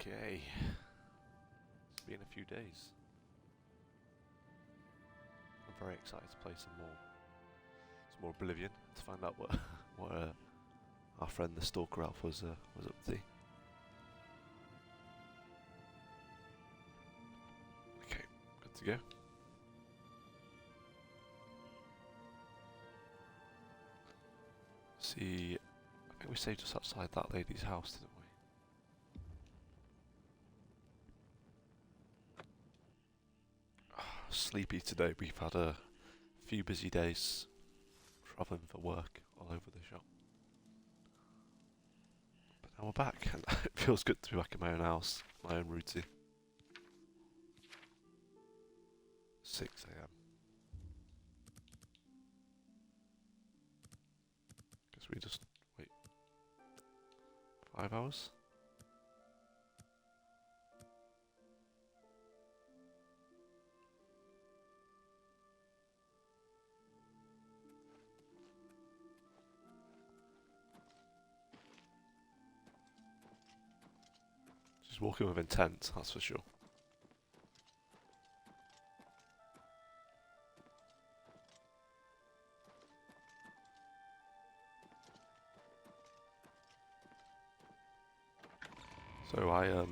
Okay, it's been a few days. I'm very excited to play some more Oblivion to find out what our friend the Stalker elf was up to. Okay, good to go. See, I think we saved just outside that lady's house, didn't we? Sleepy today. We've had a few busy days travelling for work all over the shop. But now we're back and it feels good to be back in my own house, my own routine. 6 AM. Guess we just wait 5 hours? She's walking with intent, that's for sure. So I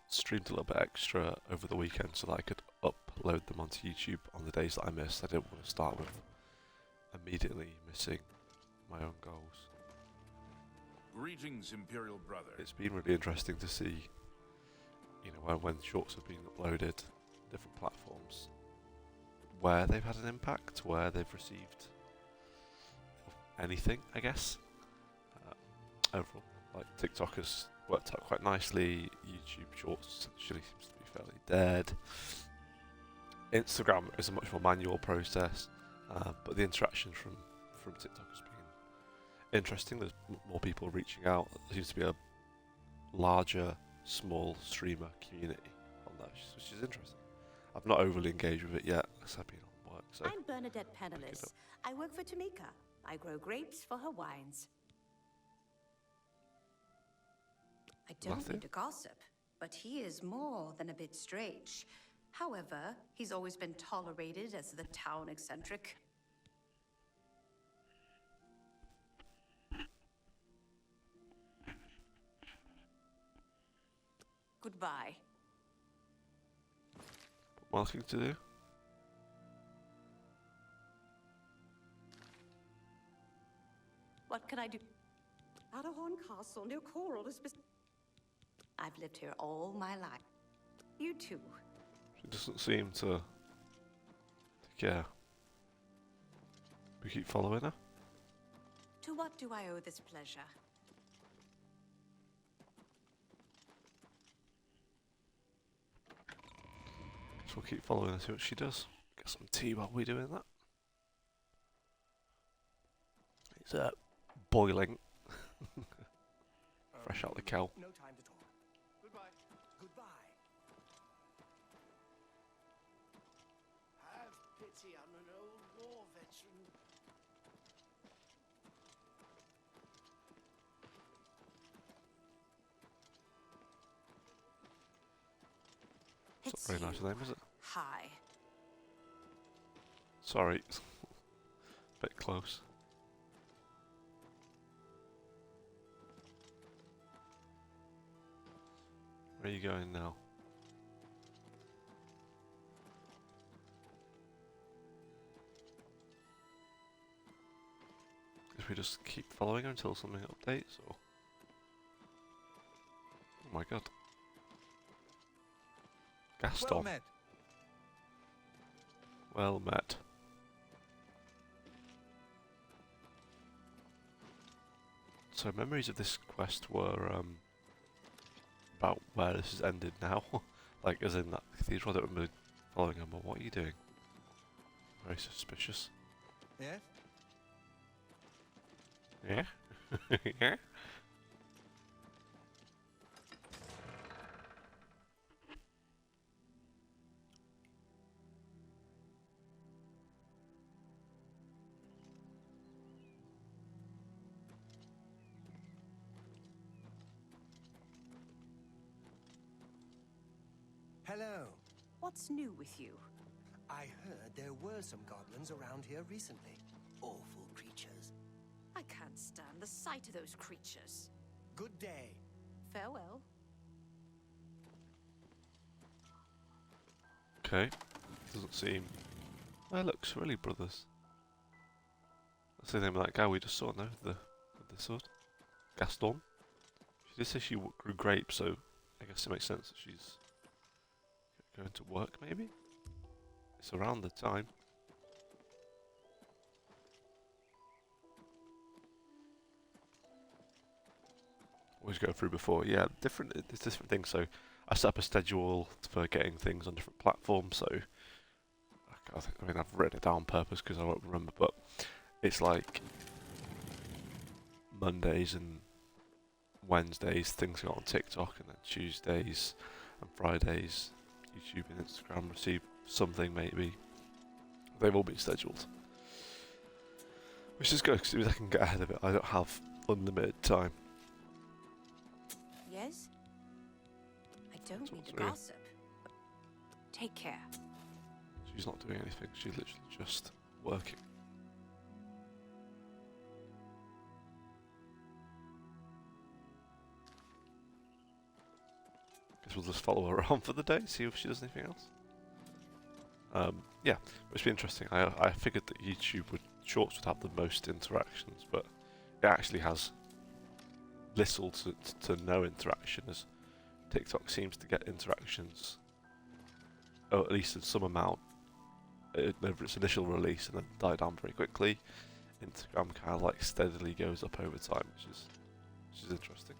streamed a little bit extra over the weekend so that I could upload them onto YouTube on the days that I missed. I didn't want to start with immediately missing my own goals. Greetings, Imperial Brother. It's been really interesting to see, you know, when shorts have been uploaded, different platforms, where they've had an impact, where they've received anything, I guess. Overall, like TikTok has worked out quite nicely. YouTube Shorts essentially seems to be fairly dead. Instagram is a much more manual process, but the interaction from TikTok has been interesting. There's more people reaching out. There seems to be a larger, small streamer community on that, which is interesting. I've not overly engaged with it yet, because I've been on work. So I'm Bernadette Penniless. I work for Tamika. I grow grapes for her wines. I don't mean to gossip, but he is more than a bit strange. However, he's always been tolerated as the town eccentric. Goodbye. Marketing to do. What can I do? Adderhorn Castle near Coral is... I've lived here all my life. You too. She doesn't seem to care. We keep following her. To what do I owe this pleasure? So we'll keep following her, see what she does. Get some tea while we're doing that. It's boiling. Fresh out the kettle. No time to talk. Goodbye. Goodbye. Have pity on an old war veteran. It's not very nice name, is it? Hi. Sorry. Bit close. Where are you going now? If we just keep following her until something updates, or... Oh my god. Gaston. Well met. Well met. So memories of this quest were about where this has ended now. Like as in that cathedral. I don't remember following him, but what are you doing? Very suspicious. Yes? Yeah? Yeah? Hello. What's new with you? I heard there were some goblins around here recently. Awful creatures. I can't stand the sight of those creatures. Good day. Farewell. Okay. Doesn't seem... Oh, look, Sorelli brothers. That's the name of that guy we just saw now, with the sword. Gaston. She did say she grew grapes, so I guess it makes sense that she's going to work, maybe? It's around the time. Always go through before. Yeah, it's different things, so I set up a schedule for getting things on different platforms, so I mean, I've written it down on purpose because I won't remember, but it's like Mondays and Wednesdays things go on TikTok, and then Tuesdays and Fridays YouTube and Instagram receive something maybe. They've all been scheduled, which is good because it means I can get ahead of it. I don't have unlimited time. Yes? I don't That's mean what's to real. gossip. Take care. She's not doing anything, she's literally just working. Guess we'll just follow her around for the day, see if she does anything else. Yeah, it's been interesting. I figured that Shorts would have the most interactions, but it actually has little to no interaction, as TikTok seems to get interactions, or at least in some amount, over its initial release and then die down very quickly. Instagram kind of like steadily goes up over time, which is interesting.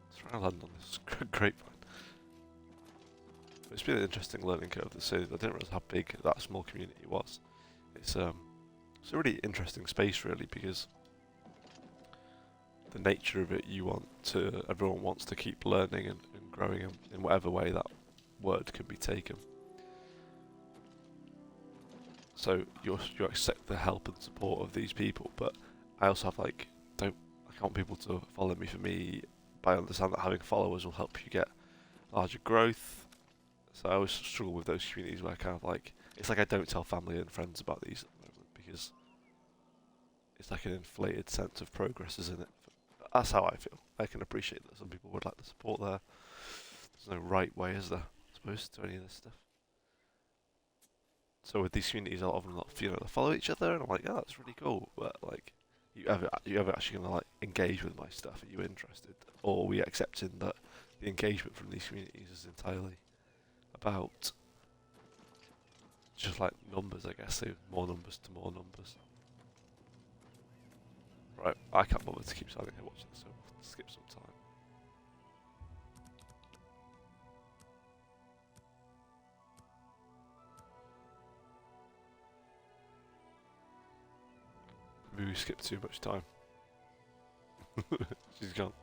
Let's try and land on this grapevine. It's been an interesting learning curve to see. I didn't realise how big that small community was. It's a really interesting space, really, because the nature of it, everyone wants to keep learning and growing in whatever way that word can be taken. So you accept the help and support of these people, but I also have I can't want people to follow me for me, but I understand that having followers will help you get larger growth. So I always struggle with those communities where I kind of it's like I don't tell family and friends about these at the moment because it's like an inflated sense of progress, isn't it? That's how I feel. I can appreciate that some people would like the support there. There's no right way, is there, I suppose, to any of this stuff. So with these communities, a lot of them, they follow each other, and I'm like, oh, that's really cool. But you ever actually gonna engage with my stuff? Are you interested, or are we accepting that the engagement from these communities is entirely about just numbers? I guess, so more numbers to more numbers. Right, I can't bother to keep standing here watching this, so we'll skip some time. Maybe we skipped too much time. She's gone.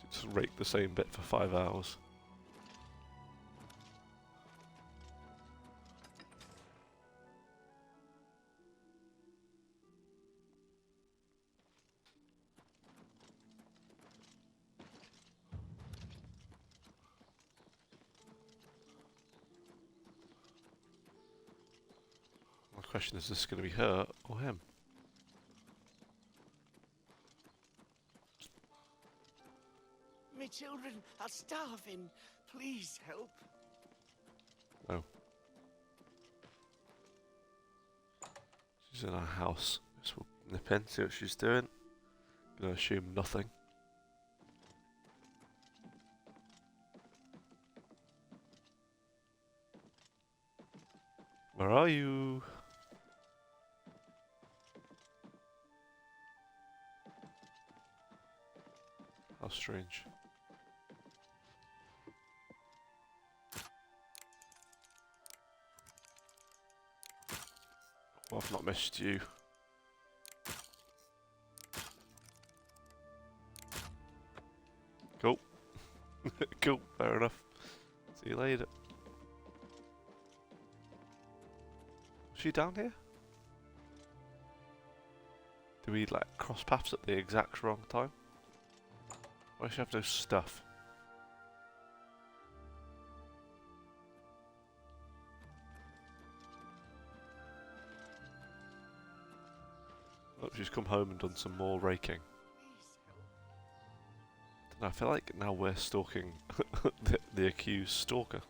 She just raked the same bit for 5 hours. My question is this going to be her or him? Me children are starving. Please help. Oh. She's in our house. Guess we'll nip in, see what she's doing. Gonna assume nothing. Where are you? How strange. Well, I've not missed you. Cool. Cool, fair enough. See you later. Is she down here? Do we like cross paths at the exact wrong time? Why should I have no stuff? Oh, she's come home and done some more raking. I feel like now we're stalking the accused stalker.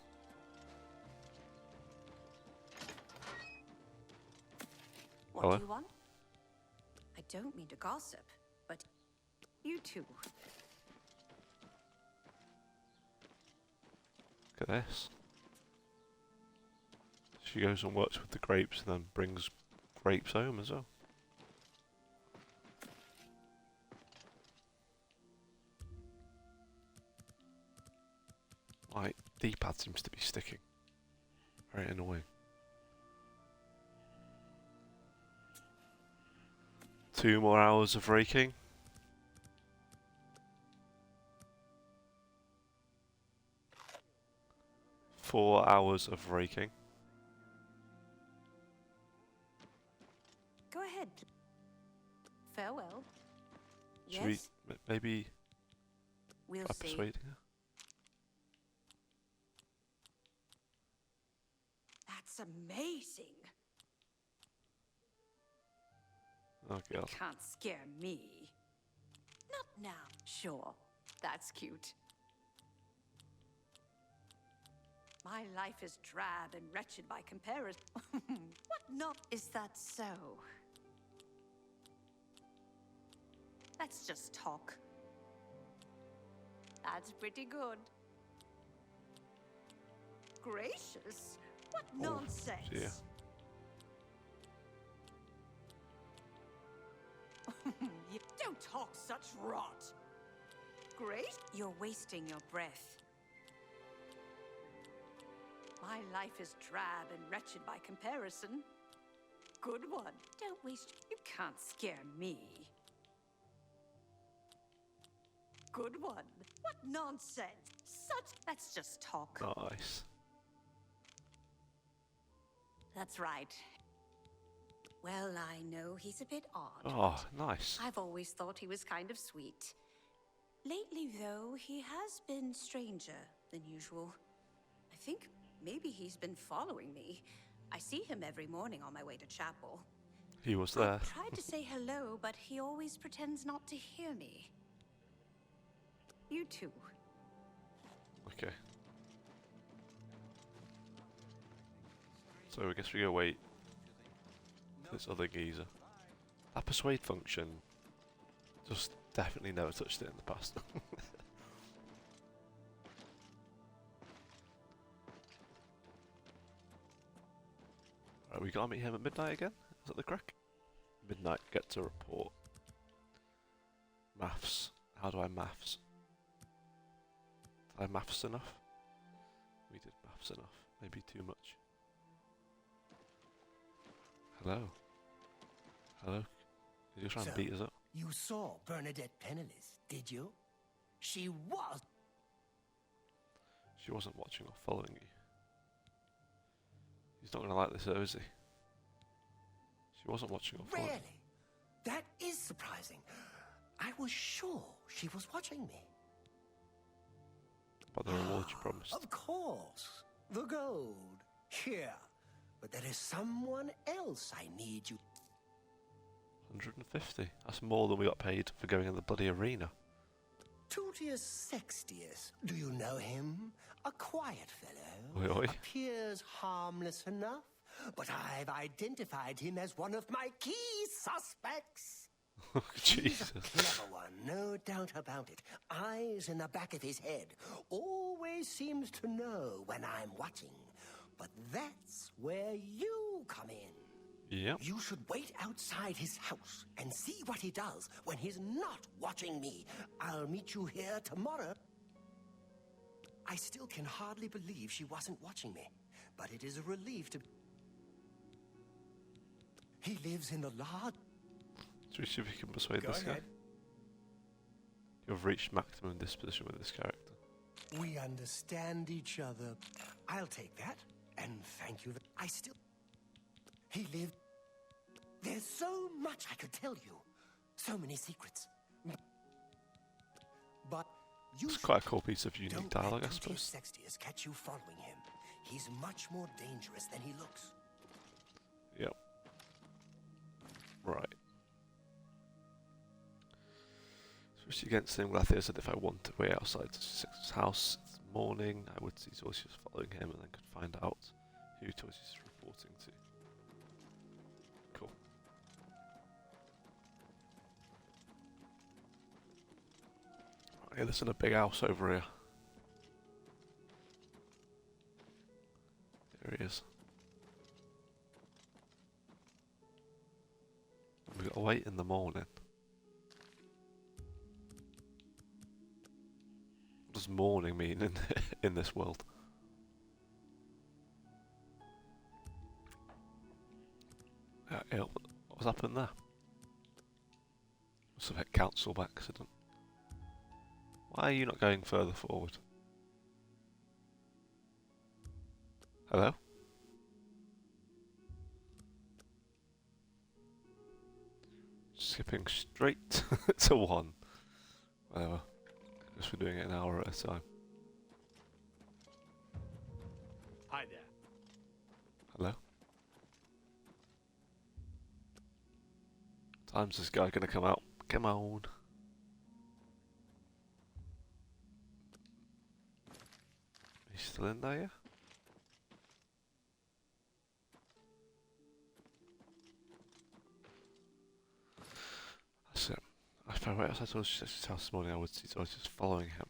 What Hello? do you want? I don't mean to gossip, but you two. Look at this. She goes and works with the grapes and then brings grapes home as well. My D-pad seems to be sticking. Very annoying. 2 more hours of raking. Four hours of raking. Go ahead. Farewell. Should Yes, we maybe we'll try see. persuading her? That's amazing. Oh god. Can't scare me. Not now. Sure, that's cute. My life is drab and wretched by comparison. What not is that so? Let's just talk. That's pretty good. Gracious, what nonsense. dear. You don't talk such rot. Great. You're wasting your breath. My life is drab and wretched by comparison. Good one. Don't waste. You can't scare me. Good one. What nonsense. Such. Let's just talk. Nice. That's right. Well, I know he's a bit odd. Oh, nice. I've always thought he was kind of sweet. Lately, though, he has been stranger than usual. I think maybe he's been following me. I see him every morning on my way to chapel. He was there. I tried to say hello, but he always pretends not to hear me. You too. Okay. So I guess we go wait. This other geezer. That persuade function, just definitely never touched it in the past. Right, we gotta meet him at midnight again? Is that the crack? Midnight, get to report. Maths. How do I maths? Did I maths enough? We did maths enough. Maybe too much. Hello. Hello. Did you try and So, beat us up? You saw Bernadette penniless, did you? She was. She wasn't watching or following you. He's not going to like this, though, is he? She wasn't watching or following. Really? That is surprising. I was sure she was watching me. But the reward you promised. Of course. The gold. Here. But there is someone else I need you. 150. That's more than we got paid for going in the bloody arena. Tutius Sextius. Do you know him? A quiet fellow. Oi, oi. Appears harmless enough, but I've identified him as one of my key suspects. He's Jesus. a clever one, no doubt about it. Eyes in the back of his head. Always seems to know when I'm watching. But that's where you come in. Yep. You should wait outside his house and see what he does when he's not watching me. I'll meet you here tomorrow. I still can hardly believe she wasn't watching me, but it is a relief to... He lives in the large... So we see if we can persuade Go this guy. ahead. You've reached maximum disposition with this character. We understand each other. I'll take that, and thank you. I still... He lived... There's so much I could tell you, So many secrets. But you It's quite a cool piece of unique don't dialogue, I let suppose. Sextius catch you following him. He's much more dangerous than he looks. Yep. Right. Especially against him, Glathir said if I wanted to wait outside Six's house in the morning, I would see Torsius following him and then could find out who Torsius is reporting to. Cool. Right, there's in a big house over here. There he is. We've got to wait in the morning. What does morning mean in this world? What was happening there? Must have hit council by accident. Why are you not going further forward? Hello? Skipping straight to 1. Whatever. Guess we're doing it an hour at a time. Hi there. Hello? Time's this guy gonna come out? Come on. He's still in there, yeah? That's it. If I wait outside Torsius' house this morning, I would see Torsius following him.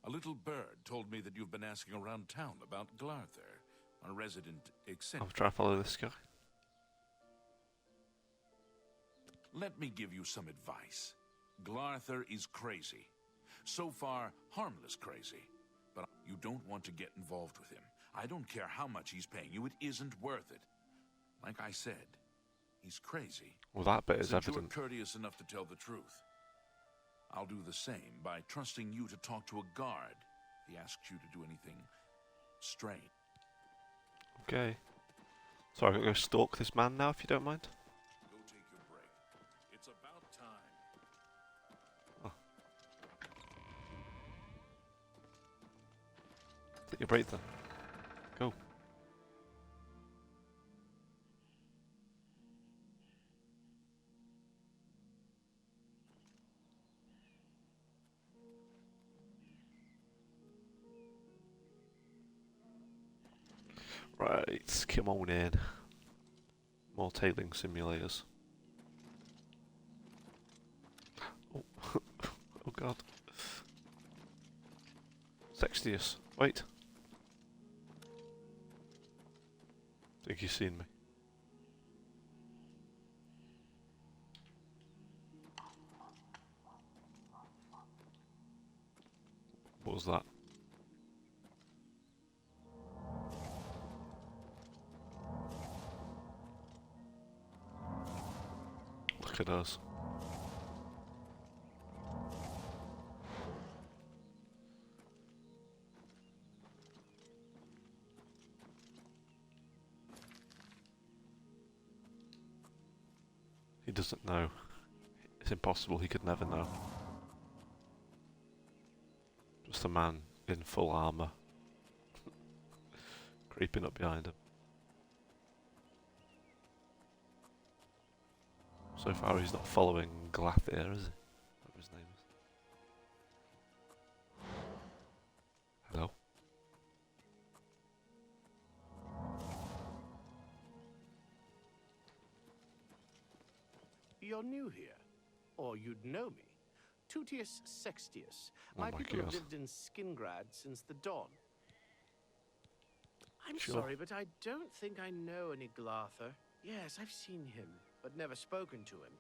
A little bird told me that you've been asking around town about Glarther, a resident I'll eccentric. try to follow this guy. Let me give you some advice. Glarther is crazy. So far, harmless crazy. But you don't want to get involved with him. I don't care how much he's paying you, it isn't worth it. Like I said, he's crazy. Well, that bit is Since you evident. were courteous enough to tell the truth, I'll do the same by trusting you to talk to a guard if he asks you to do anything strange. Okay. So I'm gonna go stalk this man now, if you don't mind. Go take your break. It's about time. Take your break then. Go. Right, come on in. More tailing simulators. Oh, oh god. Sextius, wait. Think you've seen me. What was that? Look at us. He doesn't know. It's impossible, he could never know. Just a man in full armour. Creeping up behind him. So far he's not following Glathir, is he? Whatever his name is. Hello? You're new here, or you'd know me. Tutius Sextius. Oh My my people have God. lived in Skingrad since the dawn. I'm Sure. sorry, but I don't think I know any Glarther. Yes, I've seen him, but never spoken to him.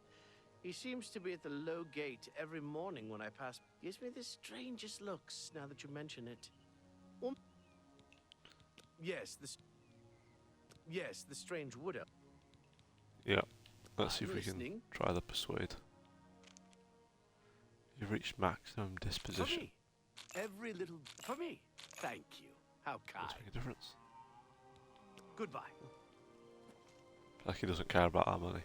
He seems to be at the low gate every morning when I pass. Gives me the strangest looks, now that you mention it. Yes, the strange wood elf. Yeah. Let's see if I'm we can listening. try the persuade. You've reached maximum For disposition. me. Every little... For me. Thank you. How kind. Does make a difference. Goodbye. Like he doesn't care about our money.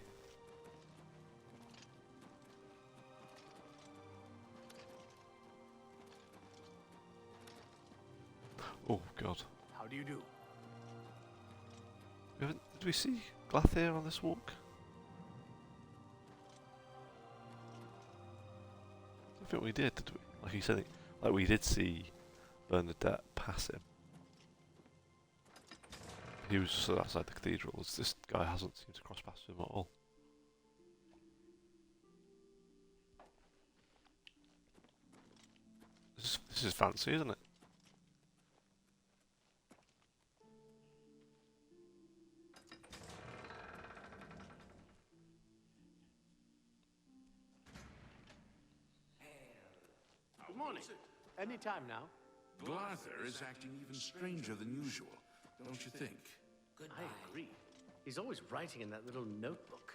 Oh god. How do you do? Did we see Glathir on this walk? I don't think we did we? Like you said, like we did see Bernadette pass him. He was just outside the cathedral. This guy hasn't seemed to cross paths with him at all. This is fancy, isn't it? Good morning. Any time now. Glarther is acting even stranger than usual, don't you think? I agree. He's always writing in that little notebook.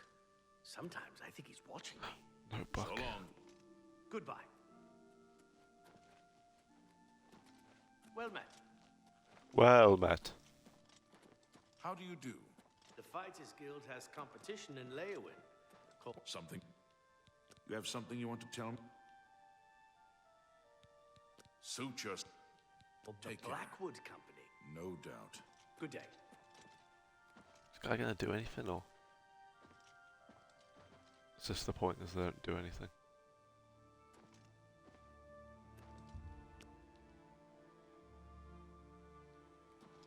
Sometimes I think he's watching me. Notebook. So long. Goodbye. Well met. Well met. How do you do? The Fighters Guild has competition in Leowin. Something? You have something you want to tell me? Suit yourself. The Take care. Blackwood Company. No doubt. Good day. Is this guy gonna do anything, or is this the point? Is they don't do anything?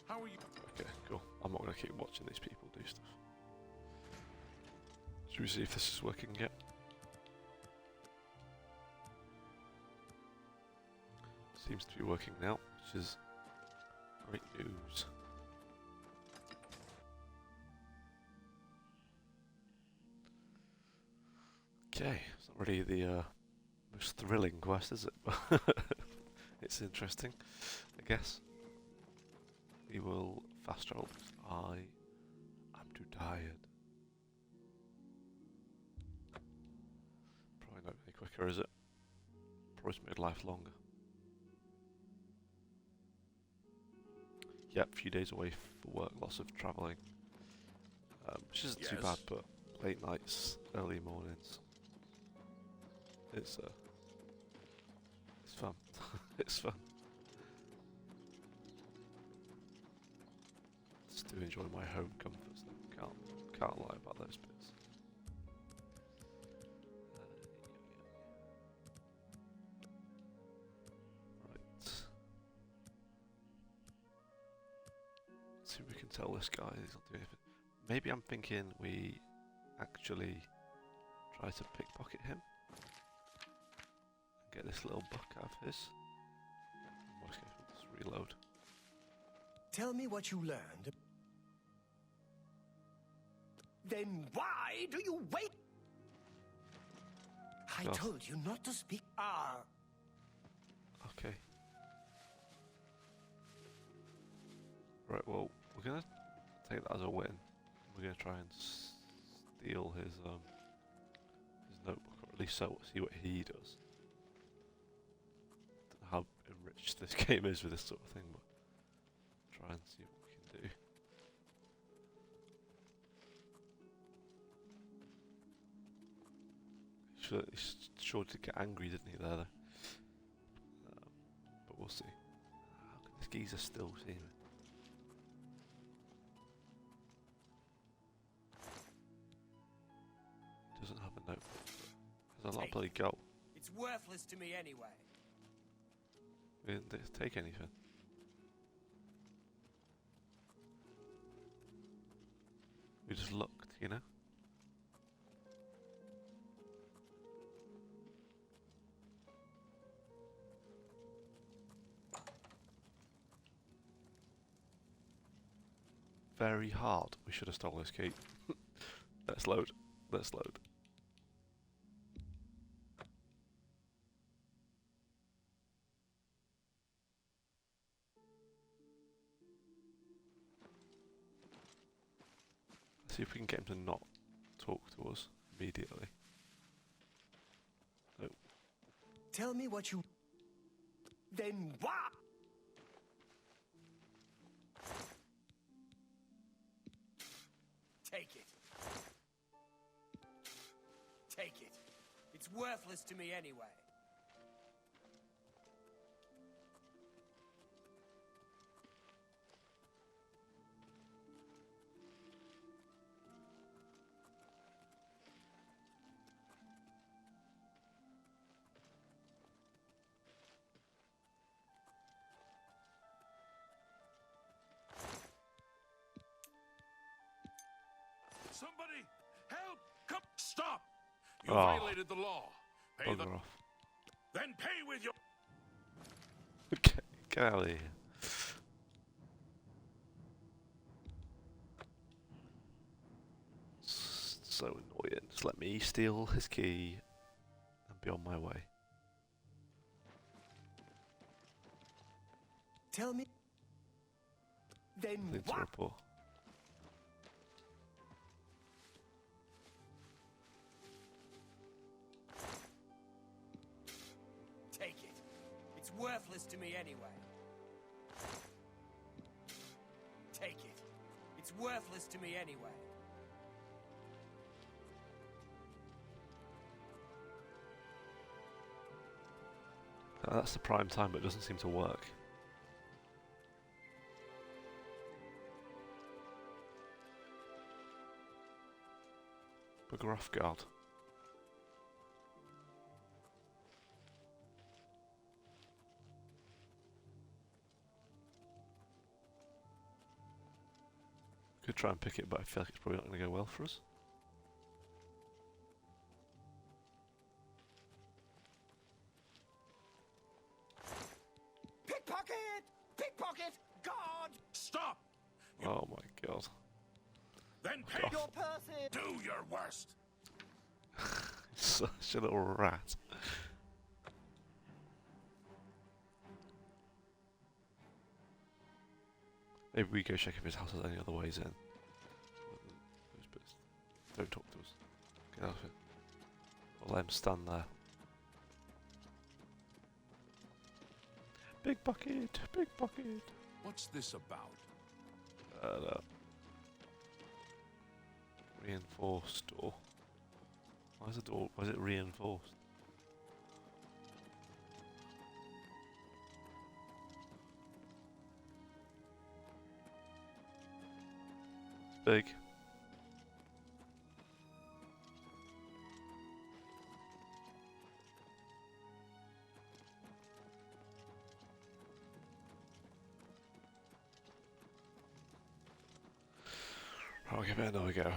How are you? Okay, cool. I'm not gonna keep watching these people do stuff. Should we see if this is working yet? Seems to be working now, which is great news. Okay, it's not really the most thrilling quest, is it? It's interesting, I guess. We will fast travel because I'm too tired. Probably not any quicker, is it? Probably made life longer. Yep, a few days away for work, lots of travelling. Which isn't too bad, but late nights, early mornings. It's fun. It's fun. Just do enjoy my home comforts though. Can't lie about those bits. Right. Let's see if we can tell this guy he's not doing anything. Maybe I'm thinking we actually try to pickpocket him. Get this little buck out of his. In most cases, we'll just reload. Tell me what you learned. Then why do you wait? I Yes. told you not to speak. Ah. Okay. Right, well, we're gonna take that as a win. We're gonna try and steal his notebook, or at least see what he does. Don't know how enriched this game is with this sort of thing, but try and see what we can do. He sure did get angry, didn't he, there, though? But we'll see. How can this geezer still see me? Doesn't have a notebook. Has a lot of bloody gold. It's worthless to me anyway. We didn't take anything. We just looked, you know? Very hard. We should have stolen his key. Let's load. Let's load. See if we can get him to not talk to us immediately. No. Tell me what you... Then what? Take it. Take it. It's worthless to me anyway. Somebody, help! Come, stop! You Oh. violated the law. Pay the. Bugger off. Then pay with your. Okay, get out of here. So annoying. Just let me steal his key and be on my way. Tell me. Then Nothing to what? report. Take it. It's worthless to me anyway. Take it. It's worthless to me anyway. That's the prime time, but it doesn't seem to work. Bugger off, guard. Could try and pick it, but I feel like it's probably not going to go well for us. Pickpocket! Pickpocket! God! Stop! Oh my god. Then pay off. Your person! Do your worst. Such a little rat. Maybe we go check if his house has any other ways in. Those bits. Don't talk to us. Get out of it. I'll let him stand there. Big bucket! Big bucket! What's this about? No. Reinforced door. Why is the door? Why is it reinforced? It's big. Right, we'll give it another go.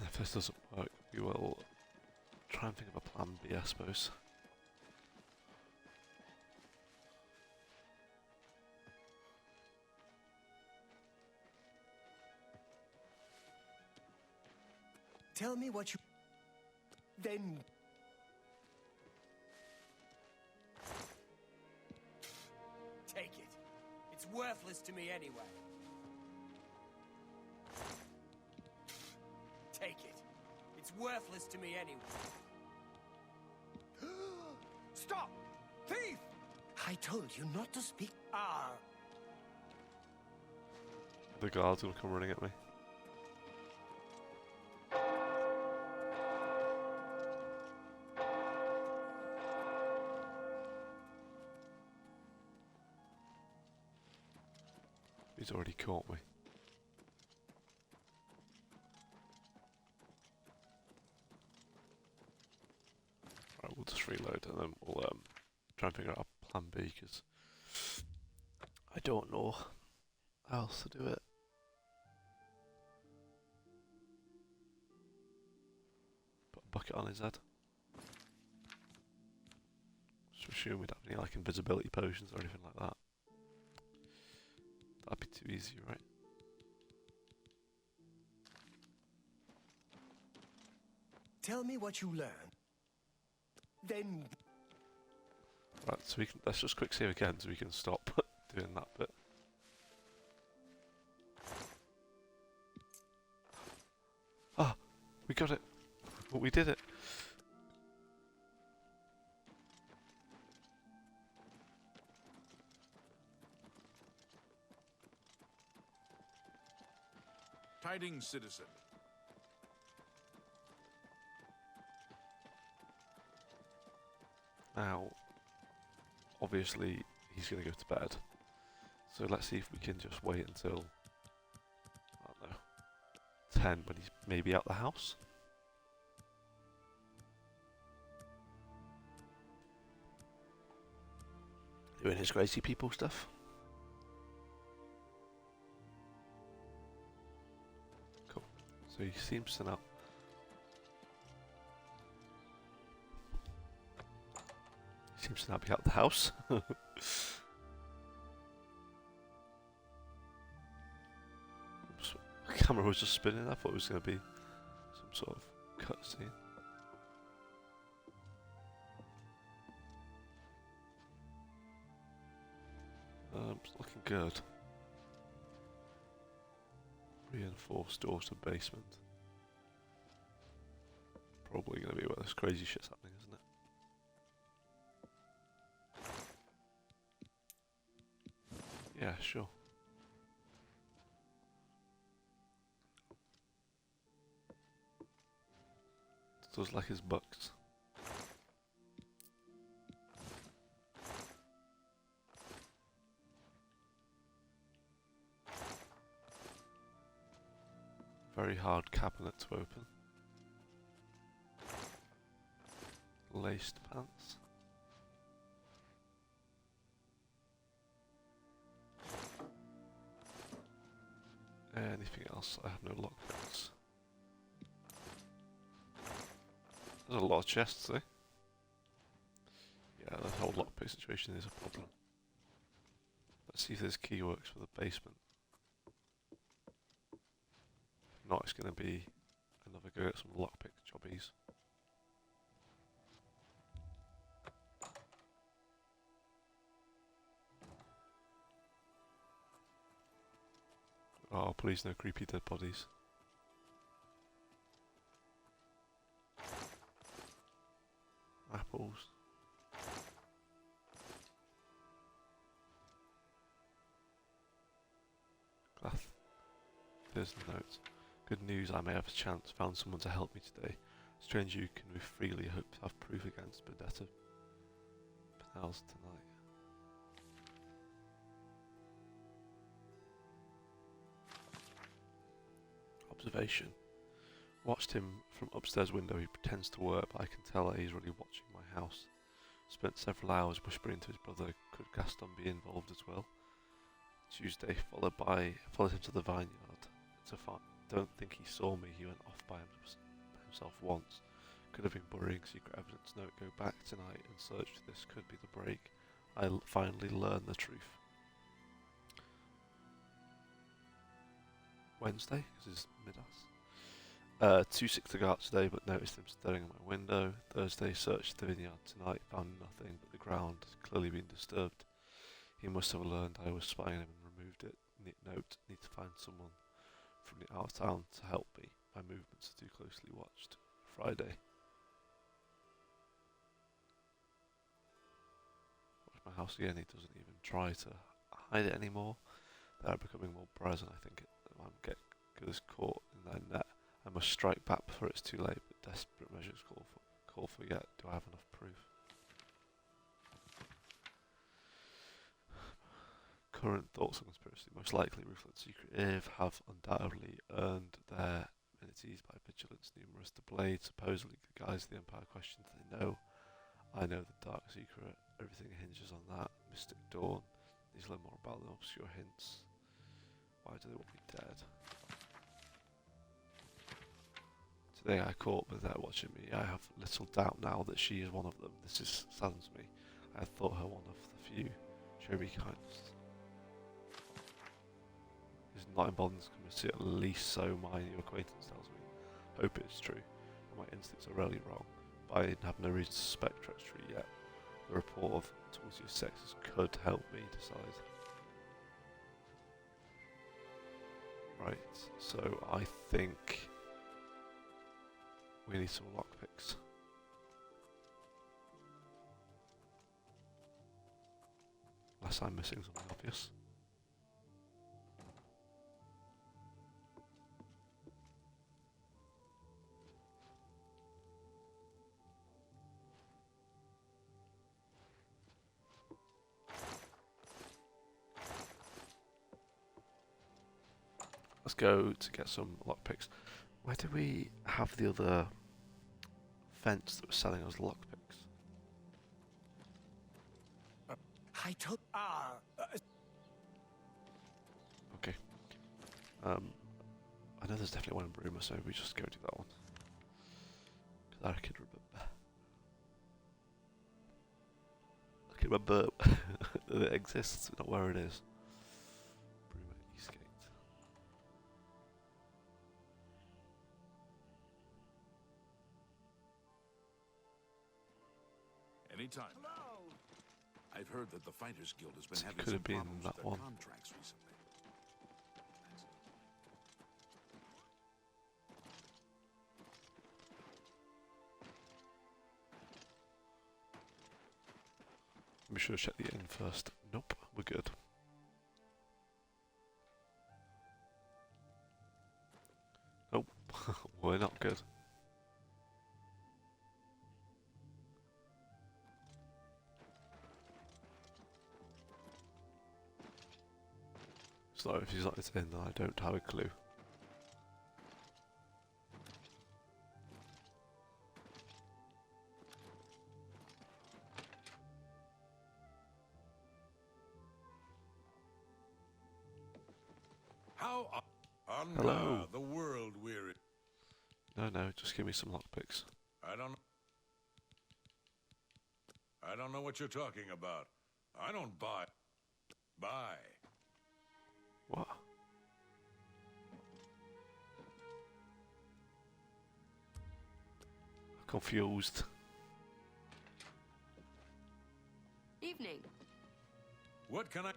If this doesn't work, we will try and think of a plan B, I suppose. Tell me what you... Then... Take it. It's worthless to me anyway. Take it. It's worthless to me anyway. Stop! Thief! I told you not to speak. The guards will come running at me. He's already caught me. Right, we'll just reload and then we'll try and figure out a plan B, because I don't know how else to do it. Put a bucket on his head. Just assume we'd have any like invisibility potions or anything like that. That'd be too easy, right? Tell me what you learned. Then... Right, so we can, let's just quick save again so we can stop doing that bit. Ah, we got it. Well, we did it. Tidings, citizen. Now, obviously, he's going to go to bed. So let's see if we can just wait until, I don't know, 10 when he's maybe out the house. Doing his crazy people stuff. Cool. So he seems to now. He seems to now be out the house. Oops. The camera was just spinning. I thought it was going to be some sort of cutscene. It's looking good. Reinforced doors to basement. Probably going to be where this crazy shit's happening, isn't it? Yeah, sure. Does like his bucks. Very hard cabinet to open. Laced pants. Anything else? I have no lockpicks. There's a lot of chests, eh? Yeah, the whole lockpick situation is a problem. Let's see if this key works for the basement. If not, it's going to be another go at some lockpick jobbies. Oh, please no creepy dead bodies. Apples. Glath. There's the note. Good news, I may have a chance. Found someone to help me today. Strange you can move freely. Hope to have proof against Benedetta Penals tonight. Observation. Watched him from upstairs window. He pretends to work, but I can tell that he's really watching my house. Spent several hours whispering to his brother. Could Gaston be involved as well? Tuesday, followed him to the vineyard. Don't think he saw me. He went off by himself once. Could have been burying secret evidence. Note, go back tonight and search. This could be the break. I'll finally learn the truth. Wednesday, because it's mid-ass. 2-6 to go out today, but noticed him staring at my window. Thursday, searched the vineyard tonight, found nothing, but the ground has clearly been disturbed. He must have learned I was spying on him and removed it. Note, need to find someone from the out of town to help me. My movements are too closely watched. Friday. Watch my house again, he doesn't even try to hide it anymore. They are becoming more brazen, I think. I might get good as caught in their net. I must strike back before it's too late, but desperate measures call for yet. Do I have enough proof? Current thoughts on conspiracy. Most likely Ruthless Secretive have undoubtedly earned their immunities by vigilance. Numerous the blade, supposedly the guys of the Empire questions they know. I know the dark secret. Everything hinges on that. Mystic Dawn. Need to learn more about them obscure hints. Why do they want me dead? Today I caught with her watching me. I have little doubt now that she is one of them. This saddens me. I thought her one of the few. Show me kindness. Is not emboldened to come and see at least so my new acquaintance tells me. Hope it's true. My instincts are rarely wrong, but I have no reason to suspect treachery yet. The report of Torsius sexes could help me decide. Right, so I think we need some lockpicks. Unless I'm missing something obvious. Let's go to get some lockpicks. Where did we have the other fence that was selling us lockpicks? I told. Okay. I know there's definitely one in Bruma, so we just go do that one. Because I can remember. That it exists, not where it is. Bruma Eastgate. Anytime. Hello. I've heard that the Fighters Guild has been So it having could some have been problems that with their one. contracts recently. We should check the inn first. Nope, we're good. Nope, we're not good. So if he's not this inn, then I don't have a clue. How Hello. the world weary. No, just give me some lockpicks. I don't know what you're talking about. I don't buy. What? Confused. Evening. What can I?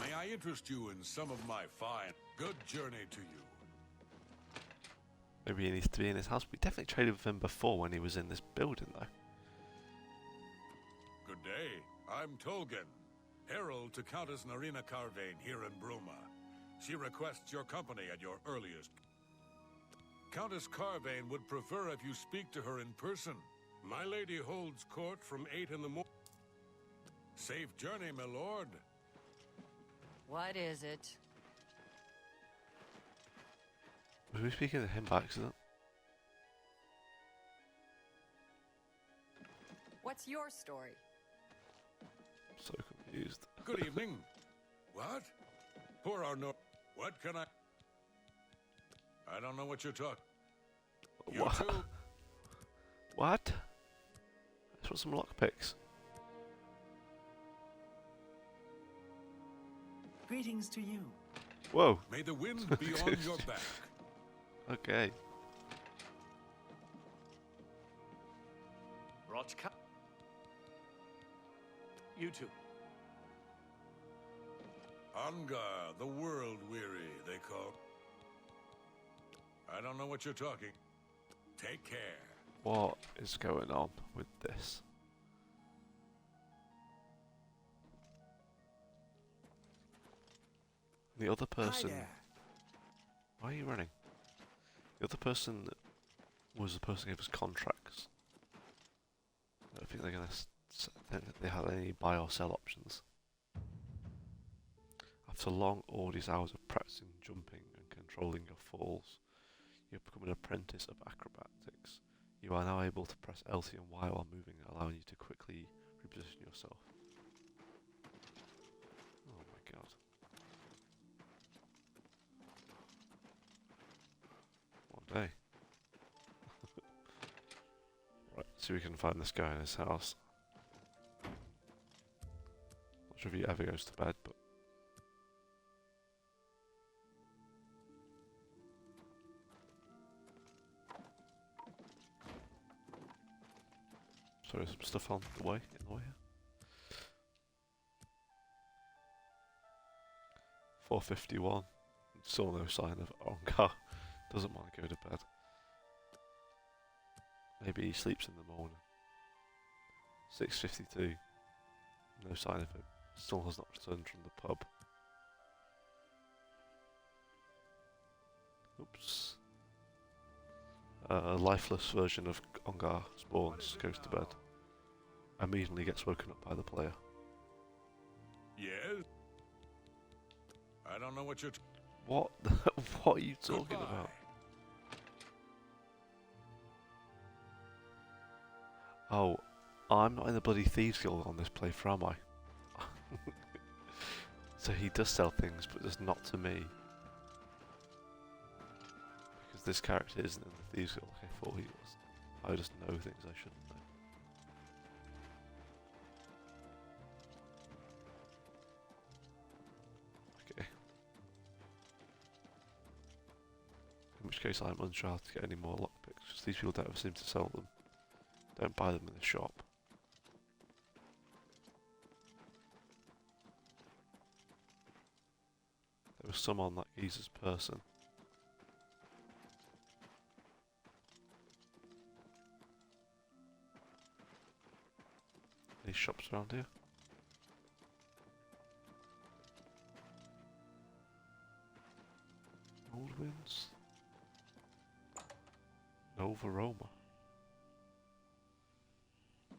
May I interest you in some of my fine? Good journey to you. Maybe he needs to be in his house. We definitely traded with him before when he was in this building, though. Good day. I'm Tolgan, herald to Countess Narina Carvane here in Bruma. She requests your company at your earliest. Countess Carvane would prefer if you speak to her in person. My lady holds court from 8 in the morning. Safe journey, my lord. What is it? Was we speaking to him by accident? What's your story? So confused. Good evening. What? Poor Arno. What can I? I don't know what you're talking. You What? too? What? Let's put some lockpicks. Greetings to you. Whoa. May the wind be on your back. Okay. Rochka. You too. Angar, the world weary, they call. I don't know what you're talking. Take care. What is going on with this? The other person... Why are you running? The other person was the person who gave us contracts. I don't think they're going to... they have any buy or sell options. After long arduous hours of practicing jumping and controlling your falls, you have become an apprentice of acrobatics. You are now able to press LT and Y while moving, allowing you to quickly reposition yourself. Oh my god. What day. Right, so we can find this guy in his house. Not sure if he ever goes to bed, but... Sorry, some stuff on the way, in the way here. 4:51. Still no sign of Ongar. Doesn't want to go to bed. Maybe he sleeps in the morning. 6:52. No sign of him. Still has not returned from the pub. Oops. A lifeless version of Ongar spawns, goes to bed. Immediately gets woken up by the player. Yes? I don't know what you're... What? What are you talking about? Oh, I'm not in the bloody Thieves Guild on this playthrough, am I? So he does sell things, but just not to me. Because this character isn't in the Thieves Guild like I thought he was. I just know things I shouldn't know. Okay. In which case I'm unsure how to get any more lockpicks, because these people don't ever seem to sell them. Don't buy them in the shop. There was some on that geezer's person. Any shops around here? Old Winds? Nova Roma.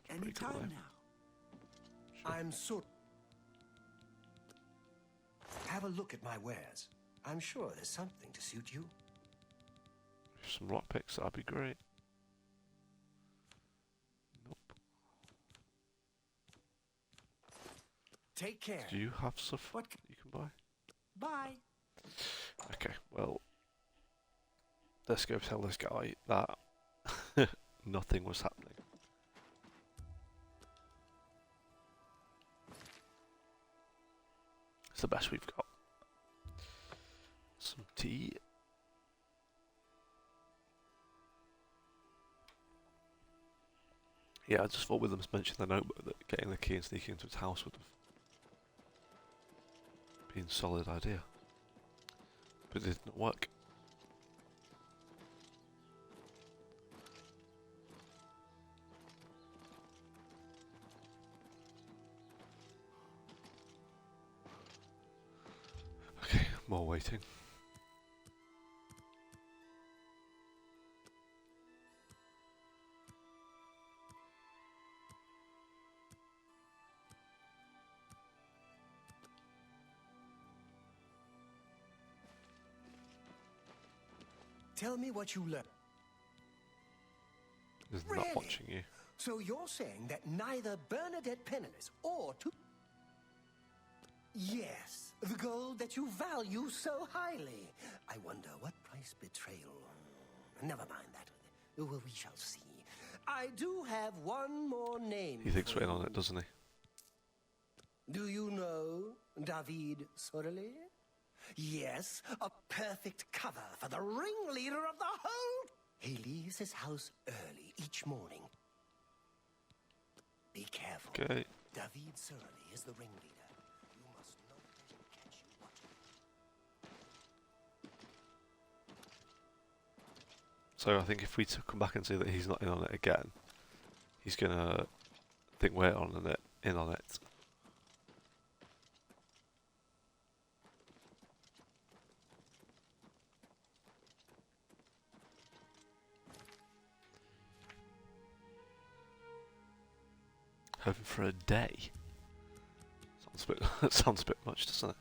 Any cool time name. now. Sure. I'm so... Have a look at my wares. I'm sure there's something to suit you. Some lockpicks, that'd be great. Nope. Take care. Do you have stuff What you can buy? Bye. Okay, well, let's go tell this guy that nothing was happening. It's the best we've got. Some tea. Yeah, I just thought with them mention the notebook that getting the key and sneaking into his house would have been a solid idea. But it didn't work. Okay, more waiting. Tell me what you learned. He's Really? not watching you. So you're saying that neither Bernadette Penniless or to... Yes, the gold that you value so highly. I wonder what price betrayal... Never mind that. Well, we shall see. I do have one more name. He thinks for we're in you. on it, doesn't he? Do you know David Sorelli? Yes, a perfect cover for the ringleader of the whole... He leaves his house early each morning. Be careful. Okay. David Sorelli is the ringleader. You must not let him catch you watching. So I think if we come back and see that he's not in on it again, he's gonna think we're in on it. Hoping for a day. Sounds a bit much, doesn't it?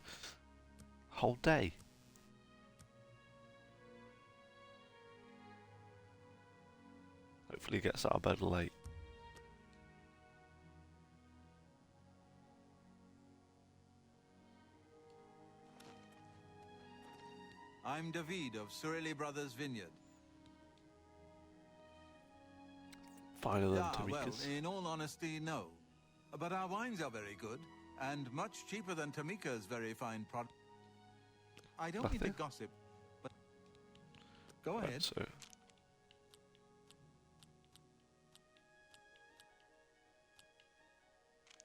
Whole day. Hopefully he gets out of bed late. I'm David of Sorelli Brothers Vineyard. Finer than Well, Tamika's. in all honesty, no. But our wines are very good, and much cheaper than Tamika's very fine product. I don't need to Nothing. gossip, but... Go Right, ahead. so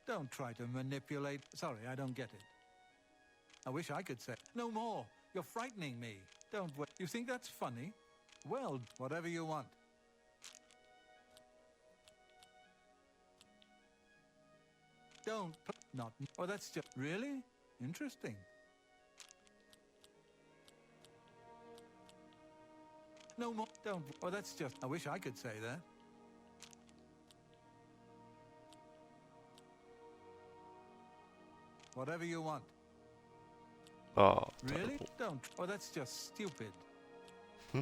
Don't try to manipulate... Sorry, I don't get it. I wish I could say... No more! You're frightening me. Don't... You think that's funny? Well, whatever you want. Don't... Not... Oh, that's just... Really? Interesting. No more... Don't... Oh, that's just... I wish I could say that. Whatever you want. Oh, Really? terrible. Don't. Oh, that's just stupid. Hmm?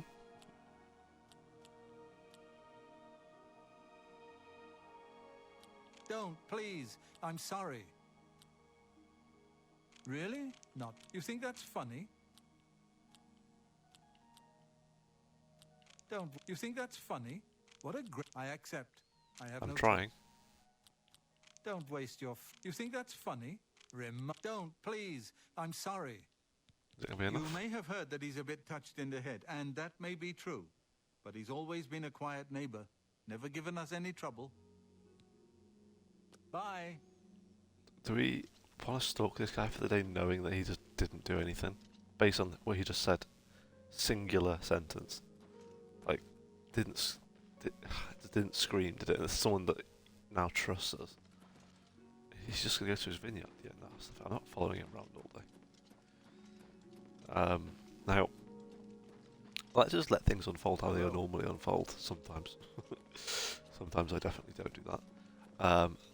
Don't, please. I'm sorry. Really? Not. You think that's funny? Don't. You think that's funny? What a great. I accept. I have I'm no. trying. Don't waste your. You think that's funny? Don't, please. I'm sorry. Is it gonna be You enough? may have heard that he's a bit touched in the head, and that may be true. But he's always been a quiet neighbor, never given us any trouble. Bye. Do we want to stalk this guy for the day knowing that he just didn't do anything? Based on what he just said. Singular sentence. Like, didn't scream, did it? And it's someone that now trusts us. He's just going to go to his vineyard. Yeah, no, I'm not following him around all day. Now, let's just let things unfold how they normally unfold sometimes. Sometimes I definitely don't do that.